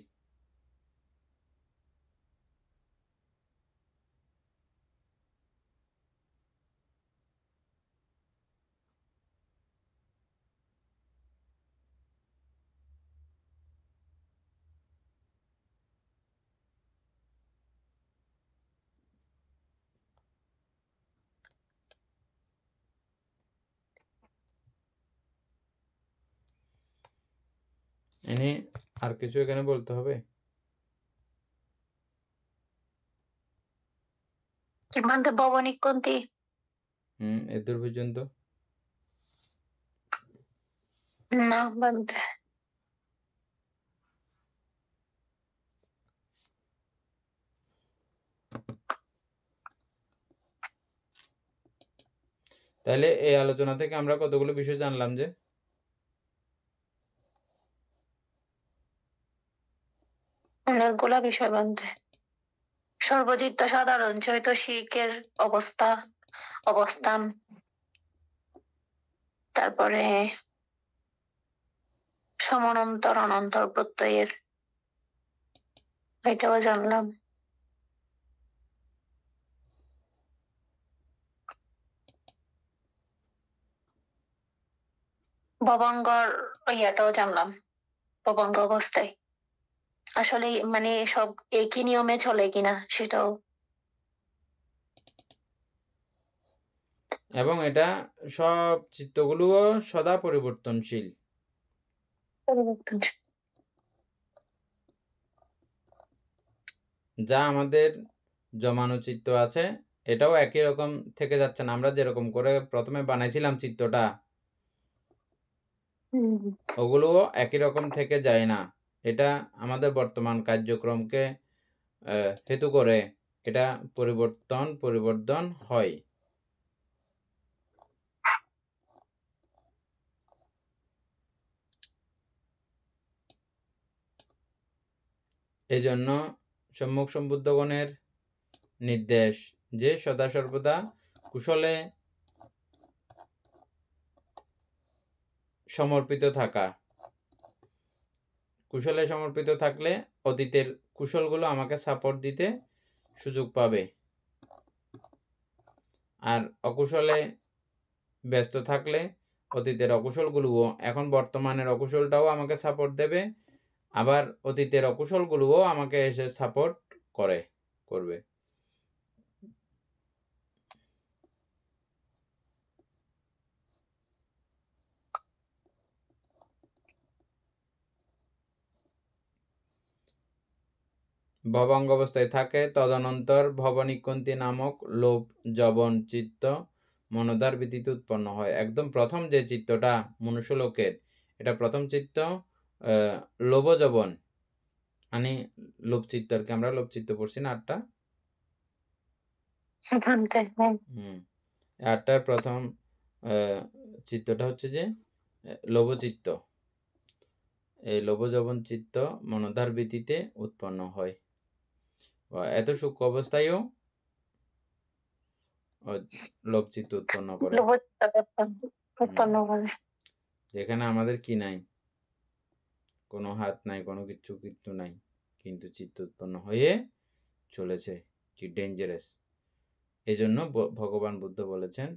এনে আর কিছু এখানে বলতে হবে? কি বানতে ভবনিকন্তি এদূর পর্যন্ত? না বানতে। তাহলে এই আলোচনা থেকে আমরা কতগুলো বিষয় জানলাম যে অনেকগুলা বিষয় বানতে। সর্বচিত্ত সাধারণ চৈতসিকের অবস্থান, তারপরে সমান্তর অনন্তর প্রত্যয়ের এটাও জানলাম। ভবাঙ্গর ইয়াটাও জানলাম, ভবাঙ্গ অবস্থায় আসলে মানে সব একই নিয়মে চলে কিনা সেটাও। এবং এটা সব চিত্তগুলোও সদা পরিবর্তনশীল। পরিবর্তনশীল। যা আমাদের জমানো চিত্ত আছে এটাও একই রকম থেকে যাচ্ছে না। আমরা যেরকম করে প্রথমে বানাইছিলাম চিত্তটা, হুম। ওগুলোও একই রকম থেকে যায় না। এটা আমাদের বর্তমান কার্যক্রমকে হেতু করে এটা পরিবর্তন হয়। এজন্য সম্মুখ সম্বুদ্ধগণের নির্দেশ যে সদা সর্বদা কুশলে সমর্পিত থাকা। কুশলে সমর্পিত থাকলে অতীতের কুশলগুলো আমাকে সাপোর্ট দিতে সুযোগ পাবে, আর অকুশলে ব্যস্ত থাকলে অতীতের অকুশলগুলোও এখন বর্তমানের অকুশলটাও আমাকে সাপোর্ট দেবে, আবার অতীতের অকুশলগুলোও আমাকে এসে সাপোর্ট করবে। ভবাঙ্গ অবস্থায় থাকে, তদনন্তর ভবনিকন্তি নামক লোভ যবন চিত্ত মনোদার ভিত্তিতে উৎপন্ন হয়। একদম প্রথম যে চিত্তটা মনুষ্যলোকের, এটা প্রথম চিত্ত লোভ যবন, মানে লোভ চিত্ত আর কি, আমরা লোভ চিত্ত পড়ছি না 8টা। আটটার প্রথম চিত্তটা হচ্ছে যে লোভচিত্ত। এই লোভ যবন চিত্ত মনোধার ভিত্তিতে উৎপন্ন হয়, এত সূক্ষ্ম অবস্থায়ও লোভ চিত্ত উৎপন্ন করে, যেখানে আমাদের কি নাই, কোনো হাত নাই, কোনো কিছু নাই, কিন্তু চিত্ত উৎপন্ন হয়ে চলেছে, কি ডেঞ্জারাস। এই জন্য ভগবান বুদ্ধ বলেছেন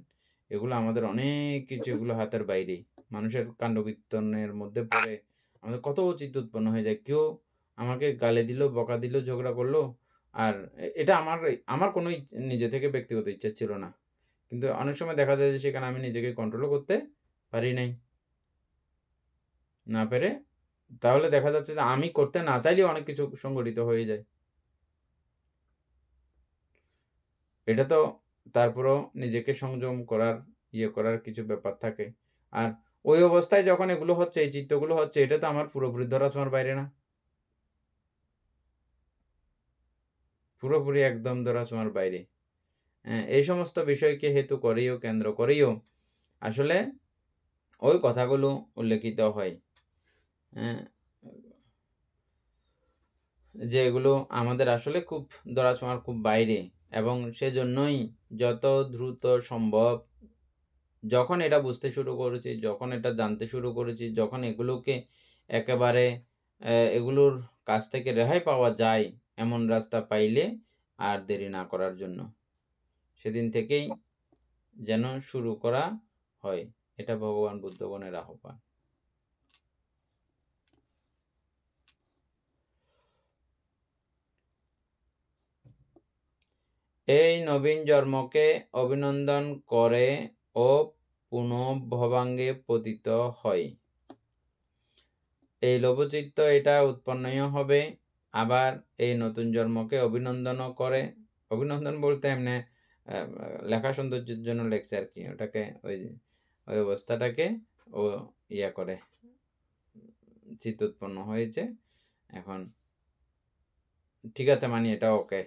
এগুলো আমাদের অনেক কিছু, এগুলো হাতের বাইরে। মানুষের কাণ্ডকীর্তনের মধ্যে পড়ে আমাদের কত চিত্ত উৎপন্ন হয়ে যায়। কেউ আমাকে গালি দিল, বকা দিল, ঝগড়া করলো, আর এটা আমার কোনো নিজে থেকে ব্যক্তিগত ইচ্ছা ছিল না, কিন্তু অনেক সময় দেখা যায় যে সেখানে আমি নিজেকে কন্ট্রোল করতে পারি নাই, না পেরে তাহলে দেখা যাচ্ছে যে আমি করতে না চাইলেও অনেক কিছু সংগঠিত হয়ে যায়। এটা তো তারপরও নিজেকে সংযম করার কিছু ব্যাপার থাকে। আর ওই অবস্থায় যখন এগুলো হচ্ছে, এই চিত্তগুলো হচ্ছে, এটা তো আমার পুরোপুরি ধরাছোঁয়ার বাইরে না, পুরোপুরি একদম ধরাছোঁয়ার বাইরে। এই সমস্ত বিষয়কে হেতু করেও, কেন্দ্র করেও আসলে ওই কথাগুলো উল্লেখিত হয়, যে এগুলো আমাদের আসলে খুব ধরাছোঁয়ার খুব বাইরে, এবং সেজন্যই যত দ্রুত সম্ভব যখন এটা বুঝতে শুরু করেছি, যখন এটা জানতে শুরু করেছি, যখন এগুলোকে একেবারে এগুলোর কাছ থেকে রেহাই পাওয়া যায় এমন রাস্তা পাইলে আর দেরি না করার জন্য সেদিন থেকেই যেন শুরু করা হয়। এটা ভগবান বুদ্ধগণের আহ্বান। এই নবীন জন্মকে অভিনন্দন করে ও পুনঃ ভবাঙ্গে পতিত হয়। এই লোভচিত্ত এটা উৎপন্নও হবে, আবার এই নতুন জন্মকে অভিনন্দনও করে। অভিনন্দন বলতে এমনি লেখা সৌন্দর্যের জন্য লেখছে আর কি, ওটাকে ওই অবস্থাটাকে ও ইয়া করে, চিত্ত উৎপন্ন হয়েছে, এখন ঠিক আছে মানি এটা ওকে,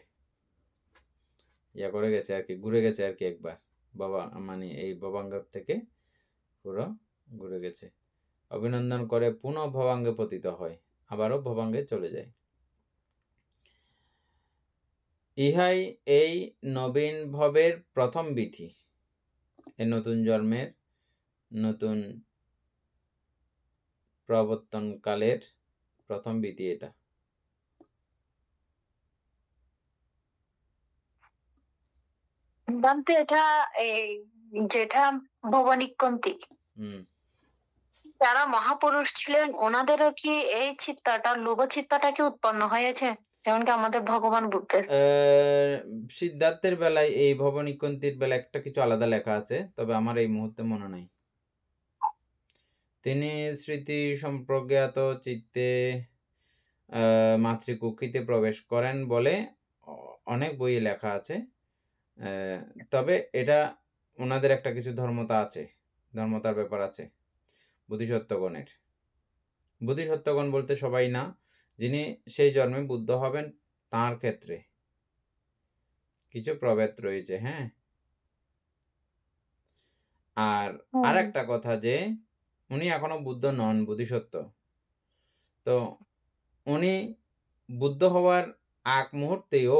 ইয়া করে গেছে আর কি, ঘুরে গেছে আর কি একবার, বাবা মানে এই ভবাঙ্গ থেকে পুরো ঘুরে গেছে। অভিনন্দন করে পুনঃ ভবাঙ্গে পতিত হয়, আবারও ভবাঙ্গে চলে যায়। ইহাই এই নবীন ভবের প্রথম বিধি, এই নতুন জন্মের, নতুন প্রবর্তনকালের প্রথম বিধি এটা। বান্তে এটা এই যেটা ভবানীকন্তি যারা মহাপুরুষ ছিলেন ওনাদেরও কি এই চিত্তাটা, লোভ চিত্তাটা কি উৎপন্ন হয়েছে যেমন কি আমাদের ভগবান বুদ্ধের? সিদ্ধার্থের বেলায় এই ভবনিকন্তির বেলায় একটা কিছু আলাদা লেখা আছে, তবে আমার এই মুহূর্তে মনে নাই। তিনি স্মৃতি সম্প্রজ্ঞাত চিত্তে মাতৃকুক্ষিতে প্রবেশ করেন বলে অনেক বইয়ে লেখা আছে, তবে এটা ওনাদের একটা কিছু ধর্মতার ব্যাপার আছে। বোধিসত্ত্বগণের। বোধিসত্ত্বগণ বলতে সবাই না, যিনি সেই জন্মে বুদ্ধ হবেন তার ক্ষেত্রে কিছু প্রভেদ রয়েছে। হ্যাঁ, আর আরেকটা কথা যে উনি এখনো বুদ্ধ নন, বোধিসত্ত্ব। তো উনি বুদ্ধ হওয়ার আগ মুহূর্তেও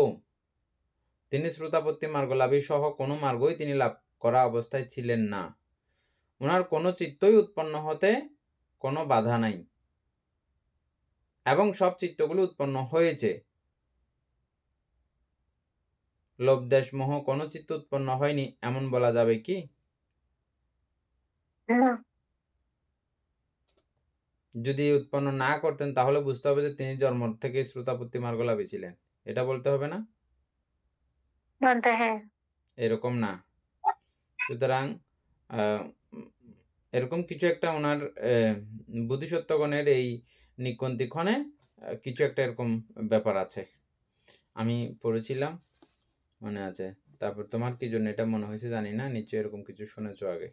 তিনি শ্রোতাপত্তি মার্গ লাভী সহ কোনো মার্গই তিনি লাভ করা অবস্থায় ছিলেন না। ওনার কোনো চিত্তই উৎপন্ন হতে কোনো বাধা নাই, এবং সব চিত্তগুলো উৎপন্ন হয়েছে। লোভ দেশ মোহ কোনো চিত্ত উৎপন্ন হয়নি এমন বলা যাবে কি? না, যদি উৎপন্ন না করতেন তাহলে বুঝতে হবে যে তিনি জন্ম থেকে শ্রোতাপত্তি মার্গ লাভী ছিলেন, এটা বলতে হবে না? বলতে হ্যাঁ। এরকম না। সুতরাং এরকম কিছু একটা ওনার বোধিসত্ত্বগণের এই নিকন্তি ক্ষণে কিছু একটা এরকম ব্যাপার আছে, আমি পড়েছিলাম, মনে আছে। তারপর তোমার কি জন্য এটা মনে হয়েছে জানি না, নিশ্চয়ই এরকম কিছু শুনেছো আগে।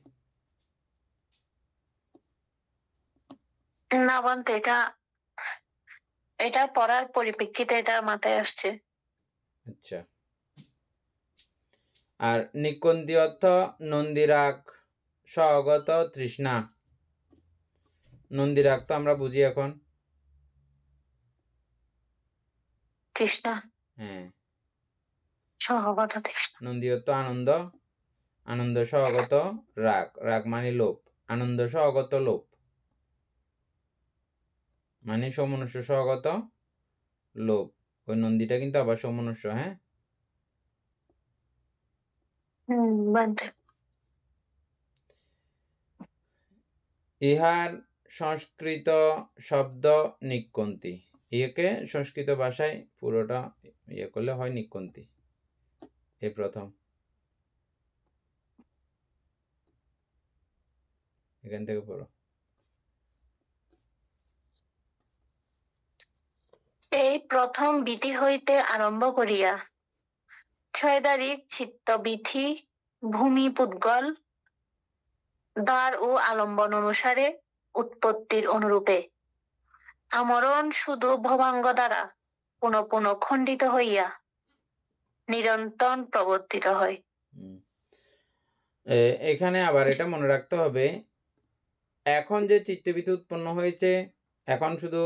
না বলতে এটা পড়ার পরিপ্রেক্ষিতে এটা মাথায় আসছে। আচ্ছা। আর নিকন্তি অর্থ নন্দিরাগ স্বগত তৃষ্ণা। নন্দিরাগ তো আমরা বুঝি এখন। তৃষ্ণা, হ্যাঁ, সহগত তৃষ্ণা। নন্দী অর্থ আনন্দ, আনন্দ সহগত রাগ, রাগ মানে লোভ, আনন্দ সহগত লোভ মানে সমনুষ্য সহগত লোভ। ওই নন্দীটা কিন্তু আবার সমনুষ্য। হ্যাঁ, বলতে ইহার সংস্কৃত শব্দ নিকন্তি। ইয়েকে সংস্কৃত ভাষায় পুরোটা ইয়ে করলে হয় নিকন্তি। এই প্রথম, এখান থেকে পড়ো। এই প্রথম বিধি হইতে আরম্ভ করিয়া 6 তারিখ চিত্তবিধি ভূমি পুদ্গল দ্বার ও আলম্বন অনুসারে উৎপত্তির অনুরূপে আমরণ শুধু ভবাঙ্গ দ্বারা পুনঃ পুনঃ খণ্ডিত হইয়া নিরন্তর প্রবর্তিত হয়। এখানে আবার এটা মনে রাখতে হবে, এখন যে চিত্তবিধি উৎপন্ন হয়েছে এখন শুধু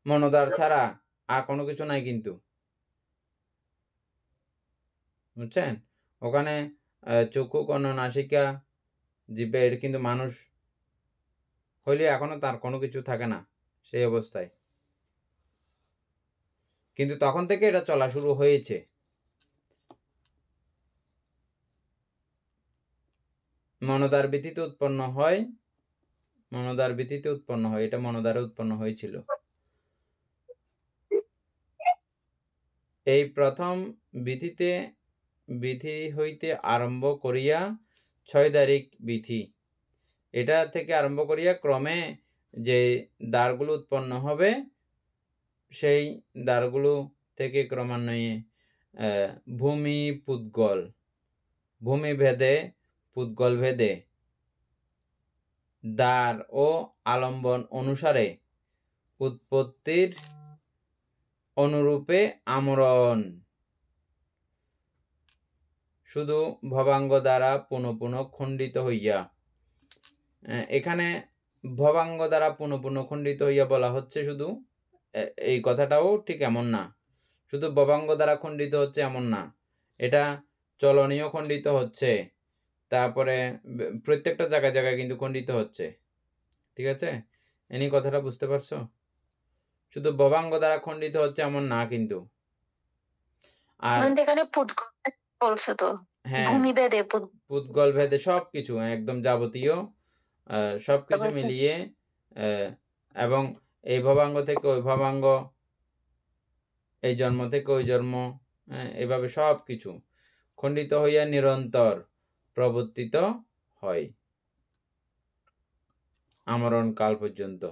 মনোদ্বার ছাড়া আর কোনো কিছু নাই কিন্তু, বুঝছেন? ওখানে চক্ষু কর্ণ নাসিকা জিহ্বা এর কিন্তু মানুষ হইলে এখনো তার কোনো কিছু থাকে না সেই অবস্থায়, কিন্তু তখন থেকে এটা চলা শুরু হয়েছে। মনোদ্বার ভিত্তিতে উৎপন্ন হয়, মনোদ্বার ভিত্তিতে উৎপন্ন হয়, এটা মনোদ্বারে উৎপন্ন হয়েছিল। এই প্রথম বিধি হইতে আরম্ভ করিয়া 6 তারিখ বিধি, এটা থেকে আরম্ভ করিয়া ক্রমে যে দ্বারগুলো উৎপন্ন হবে সেই দ্বারগুলো থেকে ক্রমান্বয়ে ভূমি পুদ্গল, ভূমি ভেদে পুদ্গল ভেদে দ্বার ও আলম্বন অনুসারে উৎপত্তির অনুরূপে আমরণ শুধু ভবাঙ্গ দ্বারা পুনঃ পুনঃ খণ্ডিত হইয়া। এখানে ভবাঙ্গ দ্বারা পুনঃ পুনঃ খণ্ডিত হইয়া বলা হচ্ছে শুধু, এই কথাটাও ঠিক এমন না, শুধু ভবাঙ্গ দ্বারা খণ্ডিত হচ্ছে এমন না, এটা চলনীয় খণ্ডিত হচ্ছে, তারপরে প্রত্যেকটা জায়গায় জায়গায় কিন্তু খণ্ডিত হচ্ছে। ঠিক আছে, এনি কথাটা বুঝতে পারছো? শুধু ভবাঙ্গ দ্বারা খণ্ডিত হচ্ছে এমন না কিন্তু। আর এখানে পুদ্গল বলছে তো, হ্যাঁ, ভূমি ভেদে পুদ্গল ভেদে সবকিছু একদম যাবতীয় সবকিছু মিলিয়ে, এবং এই ভবাঙ্গ থেকে ওই ভবাঙ্গ, এই জন্ম থেকে ওই জন্ম, এভাবে সবকিছু খণ্ডিত হইয়া নিরন্তর প্রবর্তিত হয় আমরণ কাল পর্যন্ত।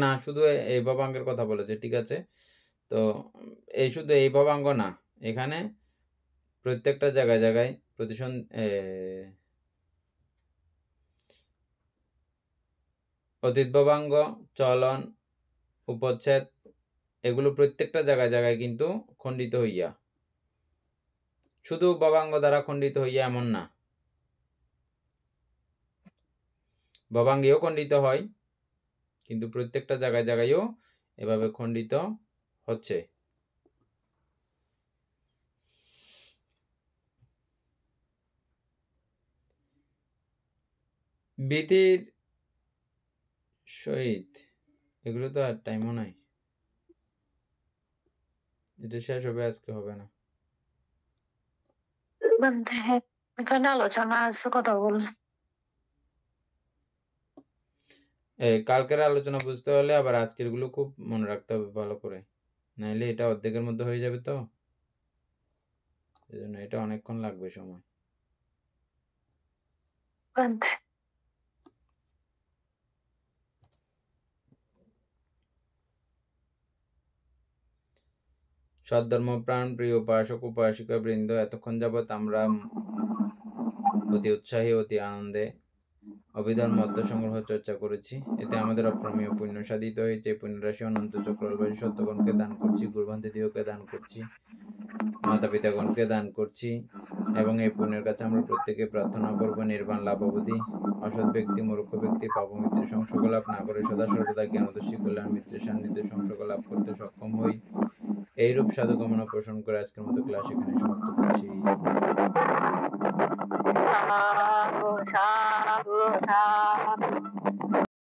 না, শুধু এই ভবাঙ্গের কথা বলেছে, ঠিক আছে। তো এই শুধু এই ভবাঙ্গ না, এখানে প্রত্যেকটা জায়গায় জায়গায় অতীত ভবাঙ্গ, চলন, উপচ্ছেদ এগুলো প্রত্যেকটা জায়গায় জায়গায় কিন্তু খণ্ডিত হইয়া, শুধু ভবাঙ্গ দ্বারা খণ্ডিত হইয়া এমন না, ভবাঙ্গেও খণ্ডিত হয়, কিন্তু প্রত্যেকটা জায়গায় জায়গায়ও এভাবে খণ্ডিত হচ্ছে। ভীতির সহিত এগুলো তো আর টাইমও নাই, এটা শেষ হবে আজকে, হবে না। বন্ধে এখানে আলোচনা আছে, কথা বল। কালকের আলোচনা বুঝতে হলে আবার আজকের গুলো খুব মনে রাখতে হবে ভালো করে, নাইলে এটা অর্ধেকের মধ্যে হয়ে যাবে, তো এজন্য এটা অনেকক্ষণ লাগবে সময়। বন্ধে সদ্ধর্ম প্রাণ প্রিয় উপাসক উপাসিকা বৃন্দ, এতক্ষণ যাবৎ আমরা অতি উৎসাহী অতি আনন্দে অভিধর্ম অর্থ সংগ্রহ চর্চা করেছি। এতে আমাদের অপ্রমেয় পুণ্য সাধিত হয়েছে। পুণ্যরাশি অনন্ত চক্রবাসী সত্যগণকে দান করছি, গুরুবান দিদিওকে দান করছি, মাতা পিতাগণকে দান করছি, এবং এই পুণ্যের কাছে আমরা প্রত্যেকে প্রার্থনা করব নির্বাণ লাভ অবধি অসৎ ব্যক্তি মূর্খ ব্যক্তি পাপমিত্রের সংসর্গ লাভ না করে সদা সর্বদা জ্ঞানদর্শী কল্যাণ মিত্রের সান্নিধ্যে সংসর্গ লাভ করতে সক্ষম হই। এইরূপ সাধু কামনা পোষণ করে আজকের মতো ক্লাস এখানে সমাপ্ত করছি। সাধু সাধু সাধু